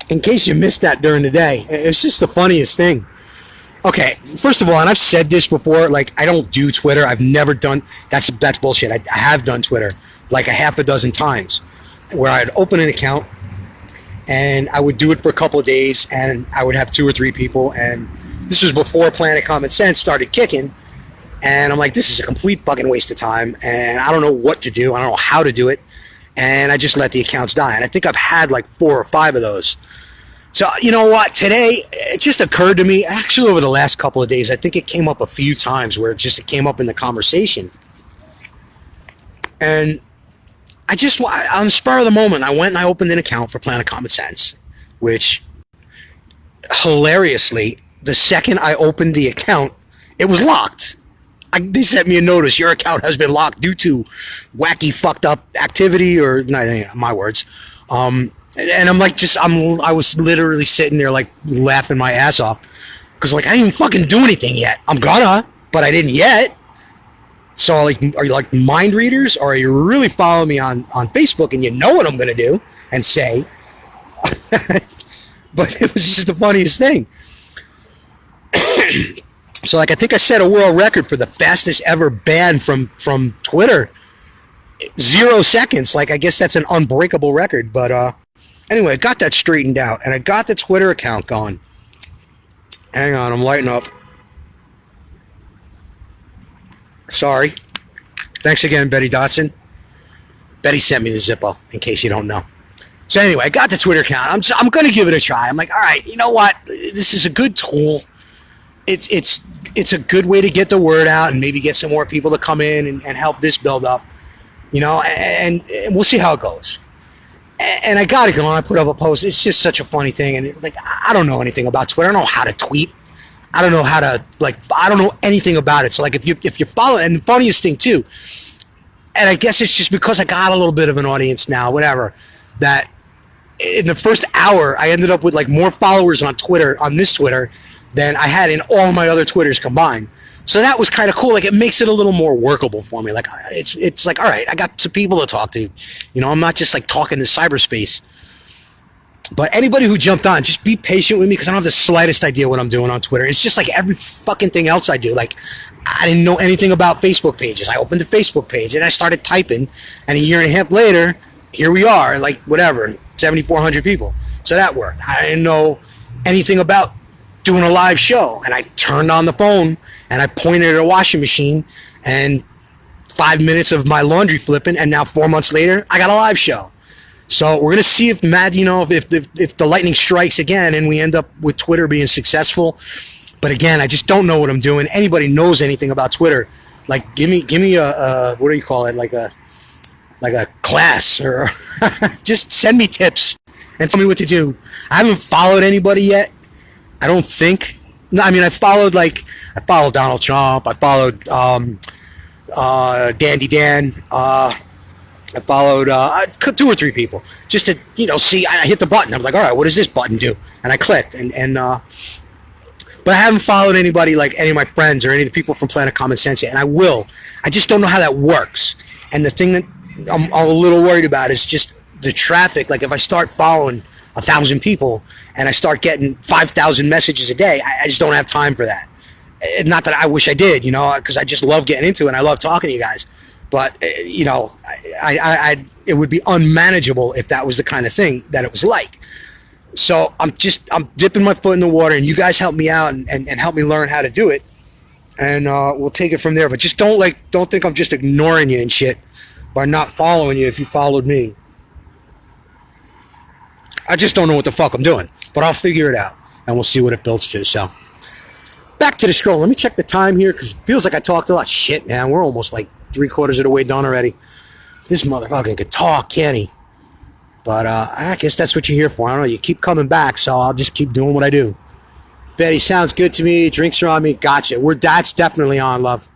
In case you missed that during the day, it's just the funniest thing. Okay, first of all, and I've said this before, like, I don't do Twitter. I've never done, that's bullshit. I have done Twitter like a half a dozen times where I'd open an account and I would do it for a couple of days and I would have 2 or 3 people, and this was before Planet Common Sense started kicking, and I'm like, this is a complete fucking waste of time, and I don't know what to do. I don't know how to do it, and I just let the accounts die, and I think I've had like 4 or 5 of those. So, you know what, today, it just occurred to me, actually over the last couple of days, I think it came up a few times where it came up in the conversation. And I just, on the spur of the moment, I went and I opened an account for Planet Common Sense, which, hilariously, the second I opened the account, it was locked. They sent me a notice, your account has been locked due to wacky, fucked up activity, or, not my words, and I'm like, I was literally sitting there like laughing my ass off because like I didn't even fucking do anything yet. I'm gonna, but I didn't yet. So like, are you like mind readers, or are you really following me on Facebook and you know what I'm gonna do and say? But it was just the funniest thing. So like I think I set a world record for the fastest ever ban from Twitter. 0 seconds. Like I guess that's an unbreakable record, but anyway, I got that straightened out, and I got the Twitter account going. Hang on, I'm lighting up. Sorry. Thanks again, Betty Dotson. Betty sent me the Zippo, in case you don't know. So anyway, I got the Twitter account. I'm going to give it a try. I'm like, all right, you know what? This is a good tool. It's a good way to get the word out and maybe get some more people to come in and help this build up. You know, and we'll see how it goes. And I got it going. I put up a post. It's just such a funny thing. And like, I don't know anything about Twitter. I don't know how to tweet. I don't know how to, like, I don't know anything about it. So like, if you follow, and the funniest thing too, and I guess it's just because I got a little bit of an audience now, whatever, that in the first hour, I ended up with like more followers on Twitter, on this Twitter, than I had in all my other Twitters combined. So that was kind of cool. Like, it makes it a little more workable for me. Like, it's like, all right, I got some people to talk to. You know, I'm not just like talking to cyberspace. But anybody who jumped on, just be patient with me because I don't have the slightest idea what I'm doing on Twitter. It's just like every fucking thing else I do. Like, I didn't know anything about Facebook pages. I opened the Facebook page and I started typing. And a year and a half later, here we are, like, whatever, 7,400 people. So that worked. I didn't know anything about doing a live show, and I turned on the phone and I pointed at a washing machine, and 5 minutes of my laundry flipping, and now 4 months later I got a live show. So we're gonna see if Matt, you know, if the lightning strikes again and we end up with Twitter being successful. But again, I just don't know what I'm doing. Anybody knows anything about Twitter, like give me a what do you call it, like a class, or just send me tips and tell me what to do. I haven't followed anybody yet. I don't think. No, I mean, I followed Donald Trump. I followed Dandy Dan. I followed 2 or 3 people just to, see. I hit the button. I'm like, all right, what does this button do? And I clicked, but I haven't followed anybody like any of my friends or any of the people from Planet Common Sense yet, and I will. I just don't know how that works. And the thing that I'm a little worried about is just the traffic. Like if I start following 1,000 people and I start getting 5,000 messages a day, I just don't have time for that. Not that I wish I did, because I just love getting into it and I love talking to you guys. But it would be unmanageable if that was the kind of thing that it was like. So I'm dipping my foot in the water, and you guys help me out and help me learn how to do it, and we'll take it from there. But just don't think I'm just ignoring you and shit by not following you if you followed me. I just don't know what the fuck I'm doing, but I'll figure it out, and we'll see what it builds to. So back to the scroll. Let me check the time here because it feels like I talked a lot. Shit, man, we're almost like 3/4 of the way done already. This motherfucker can talk, can't he? But I guess that's what you're here for. I don't know. You keep coming back, so I'll just keep doing what I do. Betty, sounds good to me. Drinks are on me. Gotcha. That's definitely on, love.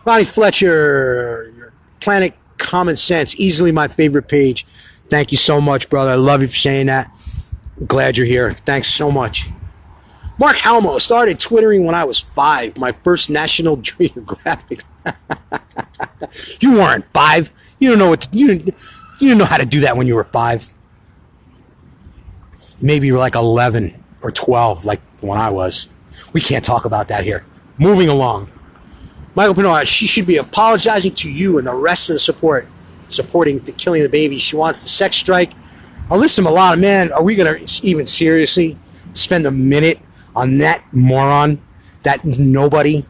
Ronnie Fletcher, Planet Common Sense, easily my favorite page. Thank you so much, brother. I love you for saying that. I'm glad you're here. Thanks so much. Mark Halmo, started Twittering when I was 5. My first National Geographic. You weren't 5. You don't know what you didn't know how to do that when you were 5. Maybe you were like 11 or 12, like when I was. We can't talk about that here. Moving along. Michael Pinot, she should be apologizing to you and the rest of the supporting the killing the baby. She wants the sex strike. I listen to a lot of, man, are we going to even seriously spend a minute on that moron, that nobody,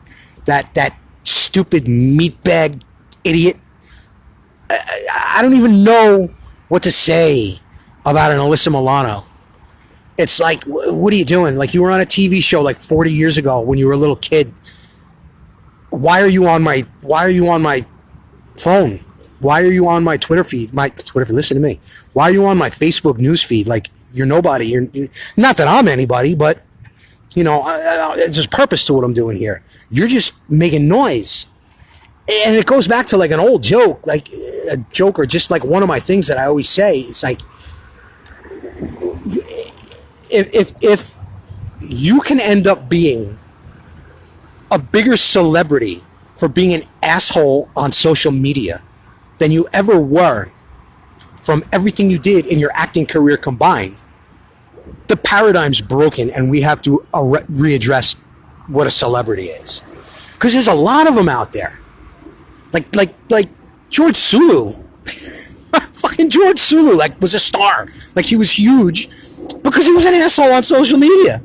that stupid meatbag idiot? I don't even know what to say about an Alyssa Milano. It's like, what are you doing? Like, you were on a TV show like 40 years ago when you were a little kid. Why are you on my phone? Why are you on my Twitter feed? Listen to me. Why are you on my Facebook news feed? Like, you're nobody. You're not that I'm anybody, but there's purpose to what I'm doing here. You're just making noise. And it goes back to like an old joke, like a joke, or just like one of my things that I always say. It's like, if you can end up being a bigger celebrity for being an asshole on social media than you ever were from everything you did in your acting career combined, the paradigm's broken, and we have to readdress what a celebrity is. Because there's a lot of them out there. Like George Sulu. Fucking George Sulu, was a star. Like, he was huge because he was an asshole on social media.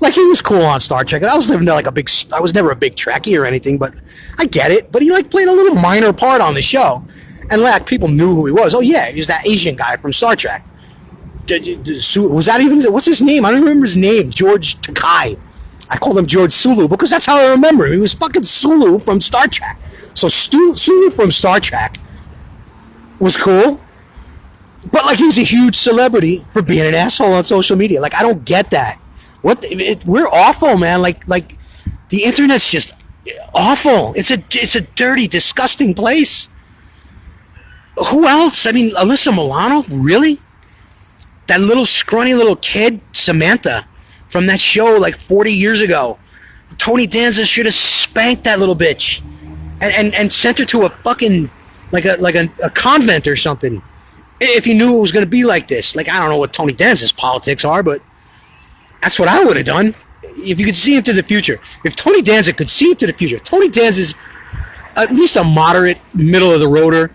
Like, he was cool on Star Trek. And I was living there I was never a big Trekkie or anything, but I get it. But he played a little minor part on the show. And people knew who he was. Oh yeah, he was that Asian guy from Star Trek. Was that even, what's his name? I don't remember his name. George Takai. I called him George Sulu because that's how I remember him. He was fucking Sulu from Star Trek. So Sulu from Star Trek was cool, but he was a huge celebrity for being an asshole on social media. I don't get that. We're awful, man. Like the internet's just awful. It's a dirty, disgusting place. Who else? I mean, Alyssa Milano, really? That little scrawny little kid, Samantha, from that show 40 years ago. Tony Danza should have spanked that little bitch and sent her to a fucking a convent or something if he knew it was going to be like this. I don't know what Tony Danza's politics are, but that's what I would have done if you could see into the future. If Tony Danza could see into the future, Tony Danza's at least a moderate middle of the roader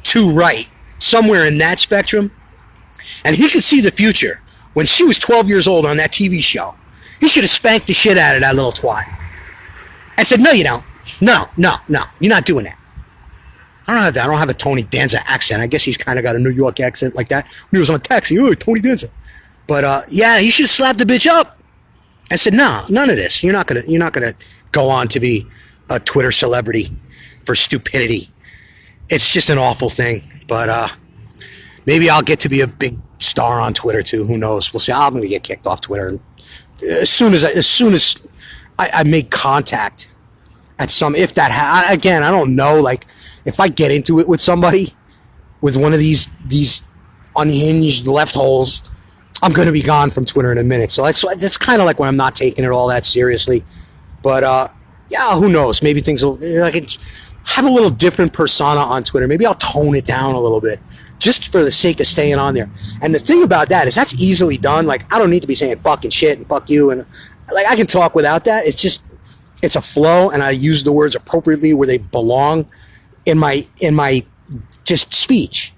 to right, somewhere in that spectrum, and he could see the future. When she was 12 years old on that TV show, he should have spanked the shit out of that little twat. I said, no, you don't. No, you're not doing that. I don't have a Tony Danza accent. I guess he's kind of got a New York accent like that. When he was on Taxi, oh, Tony Danza. But yeah, he should have slapped the bitch up. I said, no, none of this. You're not gonna go on to be a Twitter celebrity for stupidity. It's just an awful thing. But maybe I'll get to be a big star on Twitter too. Who knows? We'll see. I'm gonna get kicked off Twitter as soon as I make contact at some. If that again, I don't know. If I get into it with somebody, with one of these unhinged left holes, I'm going to be gone from Twitter in a minute. So that's kind of like when I'm not taking it all that seriously. But yeah, who knows? Maybe things will, I can have a little different persona on Twitter. Maybe I'll tone it down a little bit just for the sake of staying on there. And the thing about that is that's easily done. Like, I don't need to be saying fucking shit and fuck you. And like, I can talk without that. It's a flow, and I use the words appropriately where they belong in my just speech.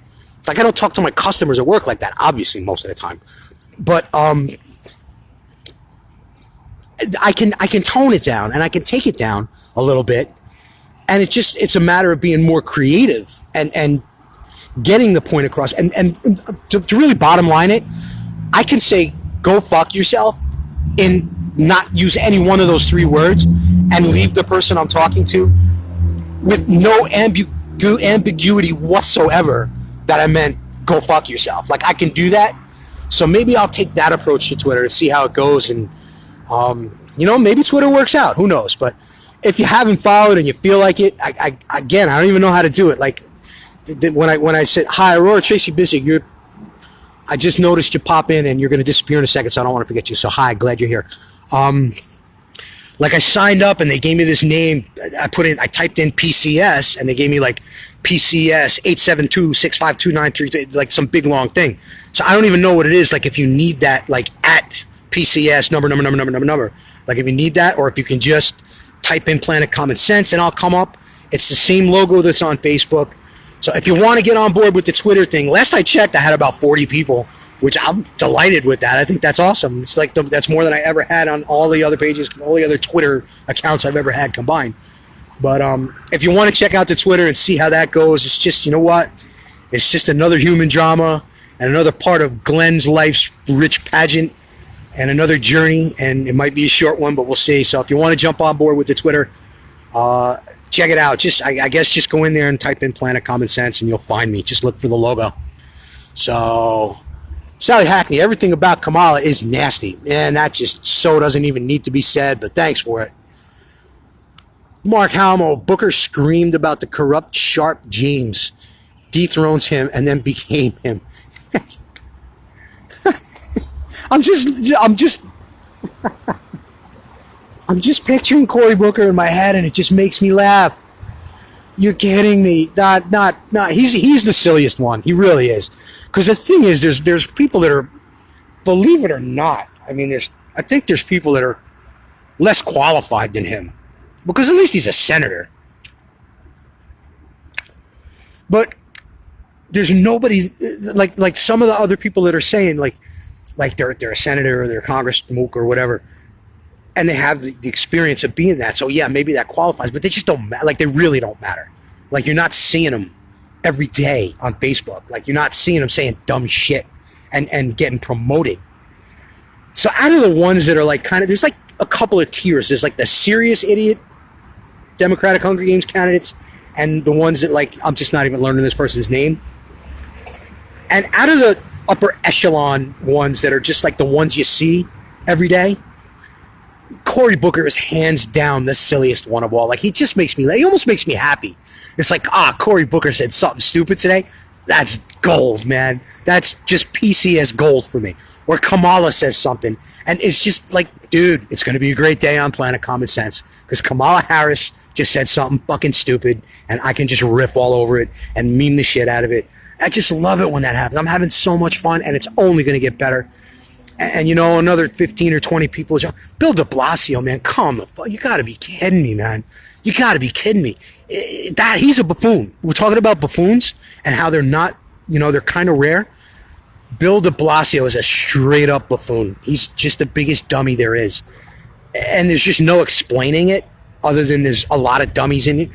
Like, I don't talk to my customers at work like that, obviously, most of the time. But I can tone it down, and I can take it down a little bit, and it's a matter of being more creative and getting the point across. And to really bottom line it, I can say go fuck yourself and not use any one of those three words and leave the person I'm talking to with no ambiguity whatsoever that I meant go fuck yourself. Like, I can do that. So maybe I'll take that approach to Twitter and see how it goes. And maybe Twitter works out. Who knows? But if you haven't followed and you feel like it, I don't even know how to do it. Like, when I said, hi, Aurora Tracy Bissig, I just noticed you pop in and you're going to disappear in a second, so I don't want to forget you. So hi, glad you're here. Like, I signed up and they gave me this name. I typed in PCS, and they gave me like PCS 872-65293, like some big long thing. So I don't even know what it is. Like, if you need that, like at PCS number. Like, if you need that, or if you can just type in Planet Common Sense and I'll come up. It's the same logo that's on Facebook. So if you want to get on board with the Twitter thing, last I checked, I had about 40 people, which I'm delighted with that. I think that's awesome. It's like that's more than I ever had on all the other pages, all the other Twitter accounts I've ever had combined. But if you want to check out the Twitter and see how that goes, it's just, you know what? It's just another human drama and another part of Glenn's life's rich pageant and another journey. And it might be a short one, but we'll see. So if you want to jump on board with the Twitter, check it out. I guess just go in there and type in Planet Common Sense and you'll find me. Just look for the logo. So, Sally Hackney, everything about Kamala is nasty. And that just so doesn't even need to be said, but thanks for it. Mark Hamill, Booker screamed about the corrupt Sharp James, dethrones him, and then became him. I'm just picturing Cory Booker in my head, and it just makes me laugh. You're kidding me? Not. He's the silliest one. He really is. Because the thing is, there's people that are, believe it or not, I mean, I think there's people that are less qualified than him, because at least he's a senator. But there's nobody like some of the other people that are saying like they're a senator or they're a Congress mook or whatever. And they have the experience of being that. So, yeah, maybe that qualifies. But they just don't matter. Like, they really don't matter. Like, you're not seeing them every day on Facebook. Like, you're not seeing them saying dumb shit and getting promoted. So, out of the ones that are, like, kind of... There's, like, a couple of tiers. There's, like, the serious idiot Democratic Hunger Games candidates and the ones that, like, I'm just not even learning this person's name. And out of the upper echelon ones that are just, like, the ones you see every day, Cory Booker is hands down the silliest one of all. Like, he just makes me, he almost makes me happy. It's like, Cory Booker said something stupid today. That's gold, man. That's just PCS gold for me. Or Kamala says something, and it's just like, dude, it's going to be a great day on Planet Common Sense, because Kamala Harris just said something fucking stupid, and I can just riff all over it and meme the shit out of it. I just love it when that happens. I'm having so much fun, and it's only going to get better. And, another 15 or 20 people. Bill de Blasio, man, come the fuck. You got to be kidding me, man. You got to be kidding me. He's a buffoon. We're talking about buffoons and how they're not, they're kind of rare. Bill de Blasio is a straight up buffoon. He's just the biggest dummy there is. And there's just no explaining it other than there's a lot of dummies in it.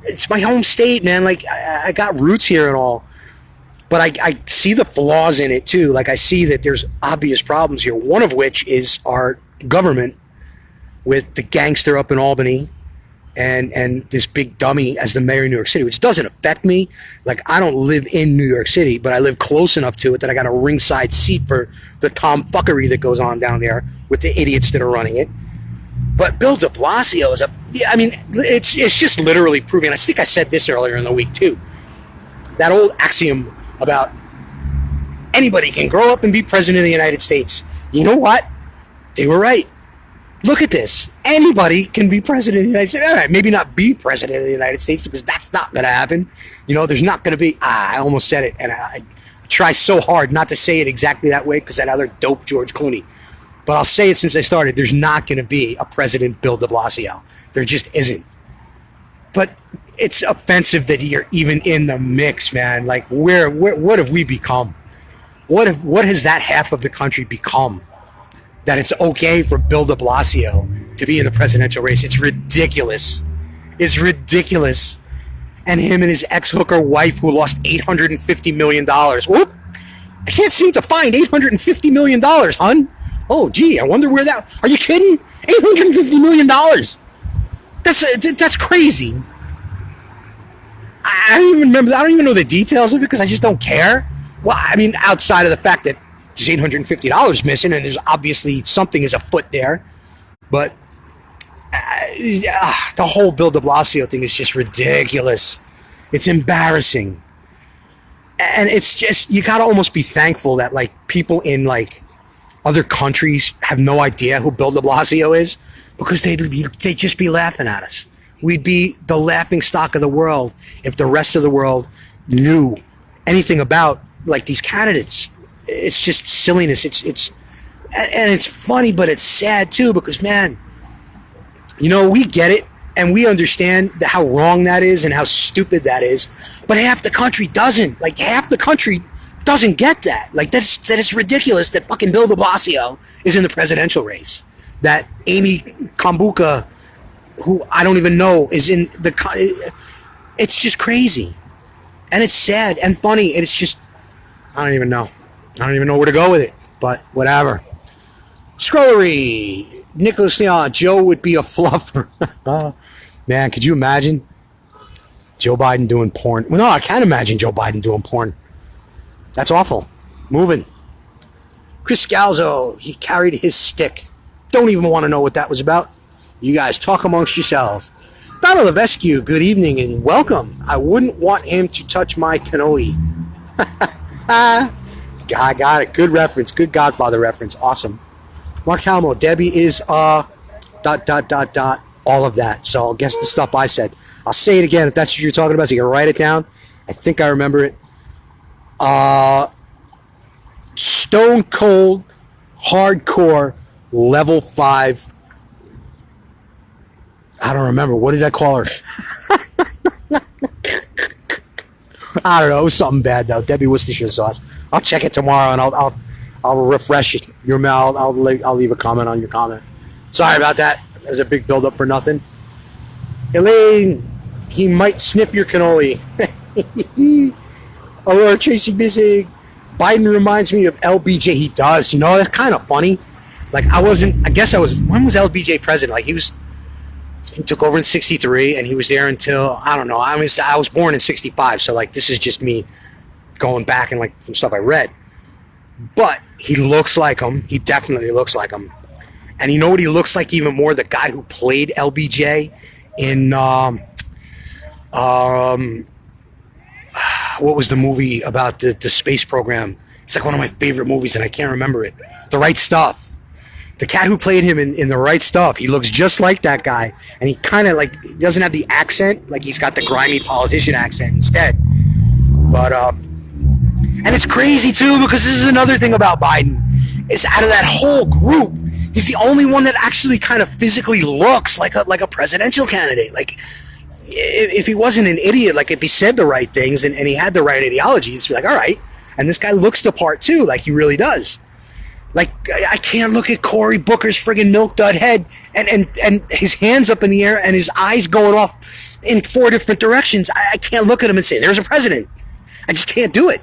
It's my home state, man. Like, I got roots here and all. But I see the flaws in it, too. Like, I see that there's obvious problems here, one of which is our government with the gangster up in Albany and this big dummy as the mayor of New York City, which doesn't affect me. Like, I don't live in New York City, but I live close enough to it that I got a ringside seat for the tomfuckery that goes on down there with the idiots that are running it. But Bill de Blasio is it's just literally proving, I think I said this earlier in the week, too, that old axiom about anybody can grow up and be president of the United States. You know what? They were right. Look at this. Anybody can be president of the United States. All right, maybe not be president of the United States because that's not going to happen. You know, there's not going to be, I almost said it, and I try so hard not to say it exactly that way because that other dope George Clooney. But I'll say it since I started. There's not going to be a President Bill de Blasio. There just isn't. But it's offensive that you're even in the mix, man. Like, what have we become? What has that half of the country become? That it's okay for Bill de Blasio to be in the presidential race. It's ridiculous. It's ridiculous. And him and his ex-hooker wife who lost $850 million. Whoop! I can't seem to find $850 million, hun. Oh, gee, I wonder where that... Are you kidding? $850 million. That's crazy. I don't even remember... I don't even know the details of it because I just don't care. Well, I mean, outside of the fact that there's $850 missing, and there's obviously something is afoot there. But the whole Bill de Blasio thing is just ridiculous. It's embarrassing. And it's just, you gotta almost be thankful that, like, people in, like, other countries have no idea who Bill de Blasio is, because they'd just be laughing at us. We'd be the laughing stock of the world if the rest of the world knew anything about, like, these candidates. It's just silliness. And it's funny, but it's sad too, because, man, you know, we get it and we understand how wrong that is and how stupid that is, but half the country doesn't. Like, half the country doesn't get that. Like, that it's ridiculous that fucking Bill de Blasio is in the presidential race. That Amy Kambuka, who I don't even know, is in the... It's just crazy. And it's sad and funny. And it's just... I don't even know. I don't even know where to go with it, but whatever. Scrollery. Nicholas Leon. Joe would be a fluffer. Man, could you imagine Joe Biden doing porn? Well, no, I can't imagine Joe Biden doing porn. That's awful. Moving. Chris Scalzo. He carried his stick. Don't even want to know what that was about. You guys talk amongst yourselves. Donald Levesque. Good evening and welcome. I wouldn't want him to touch my cannoli. I got it. Good reference. Good Godfather reference. Awesome. Mark Halmo. Debbie is all of that. So guess the stuff I said. I'll say it again if that's what you're talking about, so you can write it down. I think I remember it. Stone cold, hardcore, level 5. I don't remember. What did I call her? I don't know. It was something bad though. Debbie Worcestershire sauce. I'll check it tomorrow and I'll refresh your mail. I'll leave a comment on your comment. Sorry about that. There's a big build up for nothing. Elaine, he might snip your cannoli. Or Tracy Bissig. Biden reminds me of LBJ. He does. You know, that's kind of funny. Like, when was LBJ president? Like, he took over in 63 and he was there until, I don't know, I was born in 65, so like this is just me going back and like some stuff I read. But he looks like him. He definitely looks like him. And you know what he looks like even more? The guy who played LBJ in what was the movie about the space program? It's like one of my favorite movies and I can't remember it. The Right Stuff. The cat who played him in The Right Stuff, he looks just like that guy. And he kind of like doesn't have the accent. Like, he's got the grimy politician accent instead. But, and it's crazy too, because this is another thing about Biden. Is out of that whole group, he's the only one that actually kind of physically looks like a presidential candidate. Like, if he wasn't an idiot, like if he said the right things and he had the right ideology, it's like, all right. And this guy looks the part too, like he really does. Like, I can't look at Cory Booker's friggin' milk dud head and his hands up in the air and his eyes going off in 4 different directions. I can't look at him and say, there's a president. I just can't do it.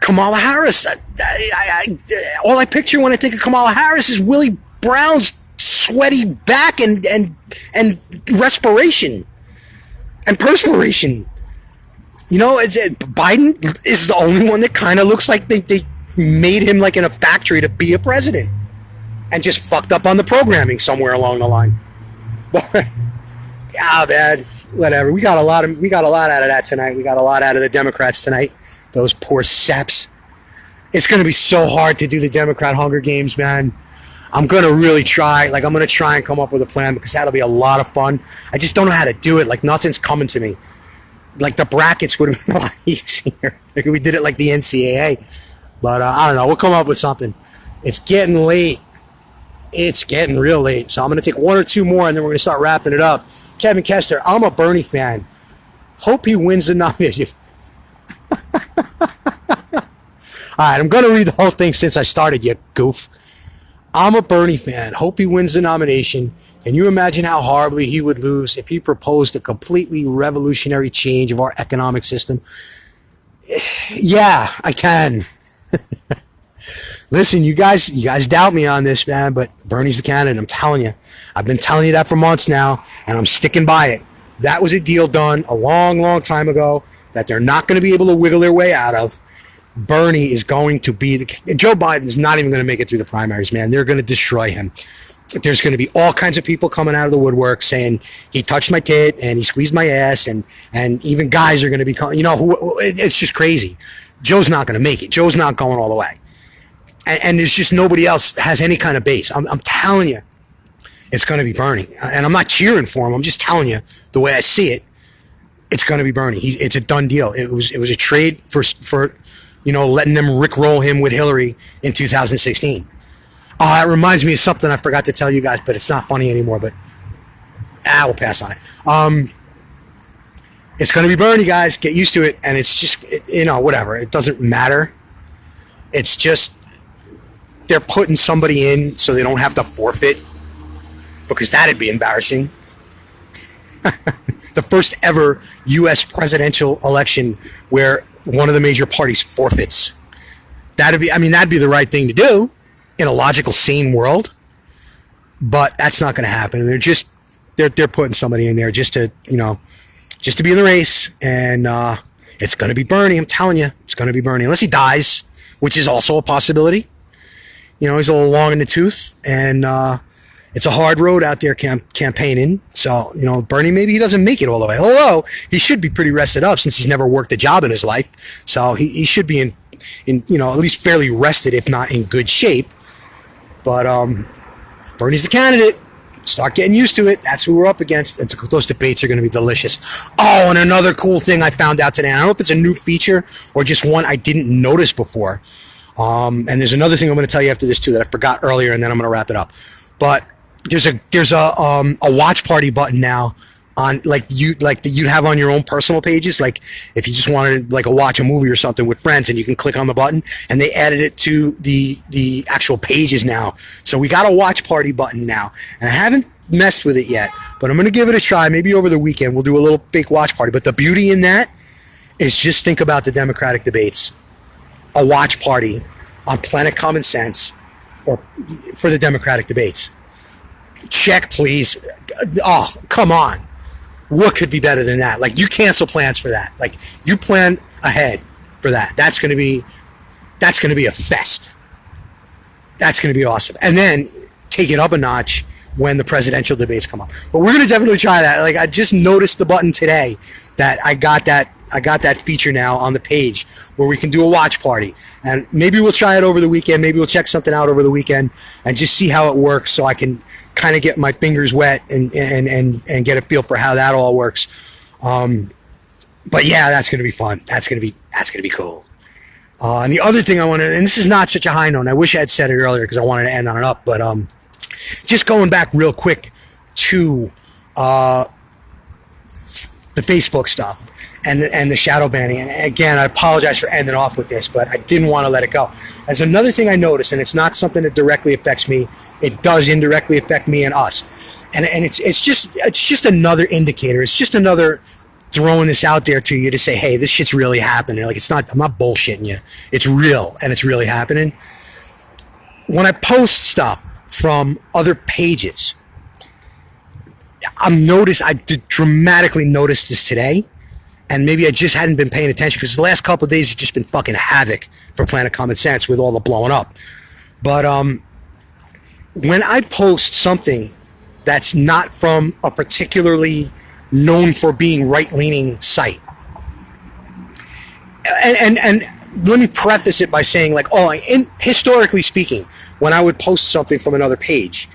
Kamala Harris. All I picture when I think of Kamala Harris is Willie Brown's sweaty back and respiration and perspiration. You know, Biden is the only one that kind of looks like they made him like in a factory to be a president and just fucked up on the programming somewhere along the line. But, yeah, man, whatever. We got a lot out of that tonight. We got a lot out of the Democrats tonight. Those poor saps. It's going to be so hard to do the Democrat Hunger Games, man. I'm going to really try. Like, I'm going to try and come up with a plan because that'll be a lot of fun. I just don't know how to do it. Like, nothing's coming to me. Like, the brackets would have been a lot easier. Like, we did it like the NCAA. But I don't know. We'll come up with something. It's getting late. It's getting real late. So I'm going to take one or two more, and then we're going to start wrapping it up. Kevin Kester, I'm a Bernie fan. Hope he wins the nomination. All right, I'm going to read the whole thing since I started, you goof. I'm a Bernie fan. Hope he wins the nomination. Can you imagine how horribly he would lose if he proposed a completely revolutionary change of our economic system? Yeah, I can. Listen, you guys doubt me on this, man, but Bernie's the candidate. I'm telling you. I've been telling you that for months now, and I'm sticking by it. That was a deal done a long, long time ago that they're not going to be able to wiggle their way out of. Bernie is going to be Joe Biden's not even going to make it through the primaries, man. They're going to destroy him. There's going to be all kinds of people coming out of the woodwork saying he touched my tit and he squeezed my ass, and even guys are going to be, it's just crazy. Joe's not going to make it. Joe's not going all the way. And there's just nobody else has any kind of base. I'm telling you, it's going to be Bernie. And I'm not cheering for him. I'm just telling you the way I see it. It's going to be Bernie. It's a done deal. It was a trade for letting them rickroll him with Hillary in 2016. It reminds me of something I forgot to tell you guys, but it's not funny anymore. But we'll pass on it. It's going to be Bernie, guys. Get used to it. And it's just, whatever. It doesn't matter. It's just they're putting somebody in so they don't have to forfeit, because that'd be embarrassing. The first ever U.S. presidential election where one of the major parties forfeits. That'd be the right thing to do in a logical, sane world. But that's not going to happen. They're putting somebody in there just to be in the race. And it's going to be Bernie. I'm telling you, it's going to be Bernie. Unless he dies, which is also a possibility. He's a little long in the tooth, and it's a hard road out there campaigning. So, Bernie, maybe he doesn't make it all the way. Although he should be pretty rested up since he's never worked a job in his life. So he should be in at least fairly rested, if not in good shape. But Bernie's the candidate. Start getting used to it. That's who we're up against. Those debates are going to be delicious. Oh, and another cool thing I found out today. I don't know if it's a new feature or just one I didn't notice before. And there's another thing I'm going to tell you after this too that I forgot earlier, and then I'm going to wrap it up. But there's a watch party button now on you'd have on your own personal pages. Like if you just wanted to watch a movie or something with friends, and you can click on the button, and they added it to the actual pages now. So we got a watch party button now, and I haven't messed with it yet, but I'm going to give it a try. Maybe over the weekend we'll do a little fake watch party. But the beauty in that is just think about the Democratic debates. A watch party on Planet Common Sense or for the Democratic debates. Check, please. Oh, come on. What could be better than that? You cancel plans for that. You plan ahead for that. That's going to be a fest. That's going to be awesome. And then take it up a notch when the presidential debates come up. But we're going to definitely try that. I just noticed the button today that I got that feature now on the page where we can do a watch party. And maybe we'll try it over the weekend. Maybe we'll check something out over the weekend and just see how it works, so I can kind of get my fingers wet and get a feel for how that all works. But yeah, that's going to be fun. That's going to be cool. And the other thing I wanted, and this is not such a high note, and I wish I had said it earlier because I wanted to end on it up, but just going back real quick to the Facebook stuff and the shadow banning. And again, I apologize for ending off with this, but I didn't want to let it go. There's another thing I noticed, and it's not something that directly affects me. It does indirectly affect me and us. And it's just another indicator. It's just another throwing this out there to you to say, hey, this shit's really happening. I'm not bullshitting you. It's real, and it's really happening. When I post stuff from other pages, I did dramatically notice this today, and maybe I just hadn't been paying attention because the last couple of days have just been fucking havoc for Planet Common Sense with all the blowing up. But when I post something that's not from a particularly known for being right-leaning site. And let me preface it by saying, like, historically speaking, when I would post something from another page,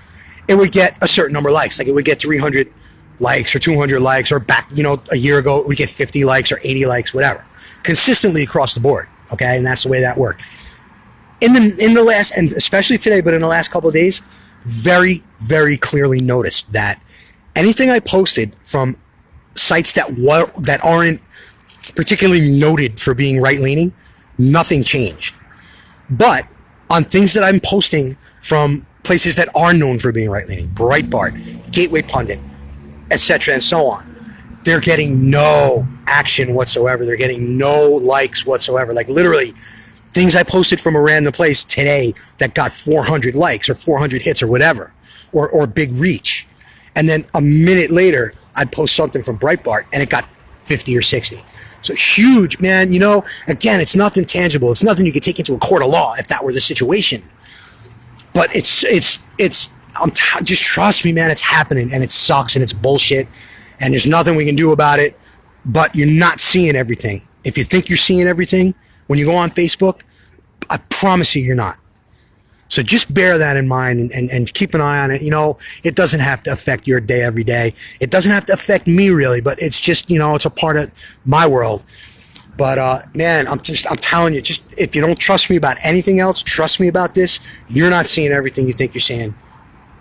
it would get a certain number of likes. Like, it would get 300 likes or 200 likes, or back, a year ago, it would get 50 likes or 80 likes, whatever. Consistently across the board, okay? And that's the way that worked. In the last, and especially today, but in the last couple of days, very, very clearly noticed that anything I posted from sites that aren't particularly noted for being right-leaning, nothing changed. But on things that I'm posting from places that are known for being right-leaning, Breitbart, Gateway Pundit, etc., and so on, they're getting no action whatsoever. They're getting no likes whatsoever. Like, literally, things I posted from a random place today that got 400 likes or 400 hits or whatever, or big reach. And then a minute later, I'd post something from Breitbart and it got 50 or 60. So huge, man. Again, it's nothing tangible. It's nothing you could take into a court of law if that were the situation. But just trust me, man. It's happening, and it sucks, and it's bullshit, and there's nothing we can do about it. But you're not seeing everything. If you think you're seeing everything when you go on Facebook, I promise you, you're not. So just bear that in mind and keep an eye on it. It doesn't have to affect your day every day. It doesn't have to affect me really, but it's just, it's a part of my world. But, man, I'm telling you, just if you don't trust me about anything else, trust me about this. You're not seeing everything you think you're seeing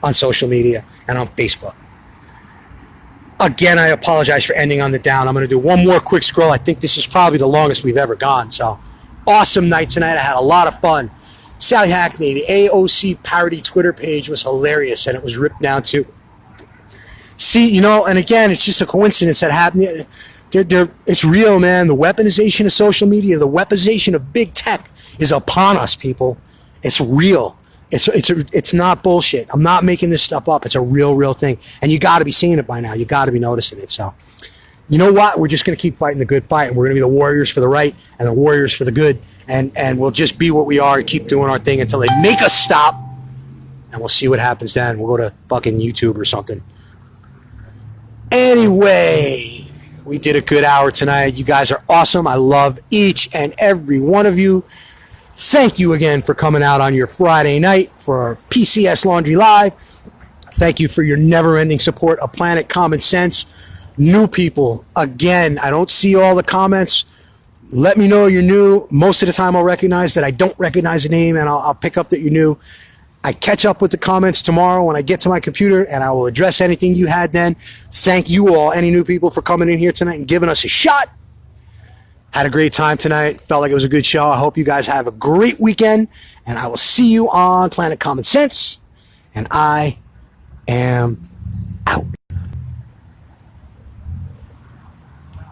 on social media and on Facebook. Again, I apologize for ending on the down. I'm going to do one more quick scroll. I think this is probably the longest we've ever gone. So awesome night tonight. I had a lot of fun. Sally Hackney, the AOC parody Twitter page was hilarious, and it was ripped down too. See, and again, it's just a coincidence that happened. It's real, man. The weaponization of social media, the weaponization of big tech is upon us, people. It's real. It's not bullshit. I'm not making this stuff up. It's a real thing, and you got to be seeing it by now. You got to be noticing it. So, you know what? We're just going to keep fighting the good fight, and we're going to be the warriors for the right and the warriors for the good. And we'll just be what we are and keep doing our thing until they make us stop. And we'll see what happens then. We'll go to fucking YouTube or something. Anyway, we did a good hour tonight. You guys are awesome. I love each and every one of you. Thank you again for coming out on your Friday night for PCS Laundry Live. Thank you for your never-ending support of Planet Common Sense. New people, again, I don't see all the comments. Let me know you're new. Most of the time I'll recognize that I don't recognize a name, and I'll pick up that you're new. I catch up with the comments tomorrow when I get to my computer, and I will address anything you had then. Thank you all, any new people, for coming in here tonight and giving us a shot. Had a great time tonight. Felt like it was a good show. I hope you guys have a great weekend, and I will see you on Planet Common Sense, and I am out.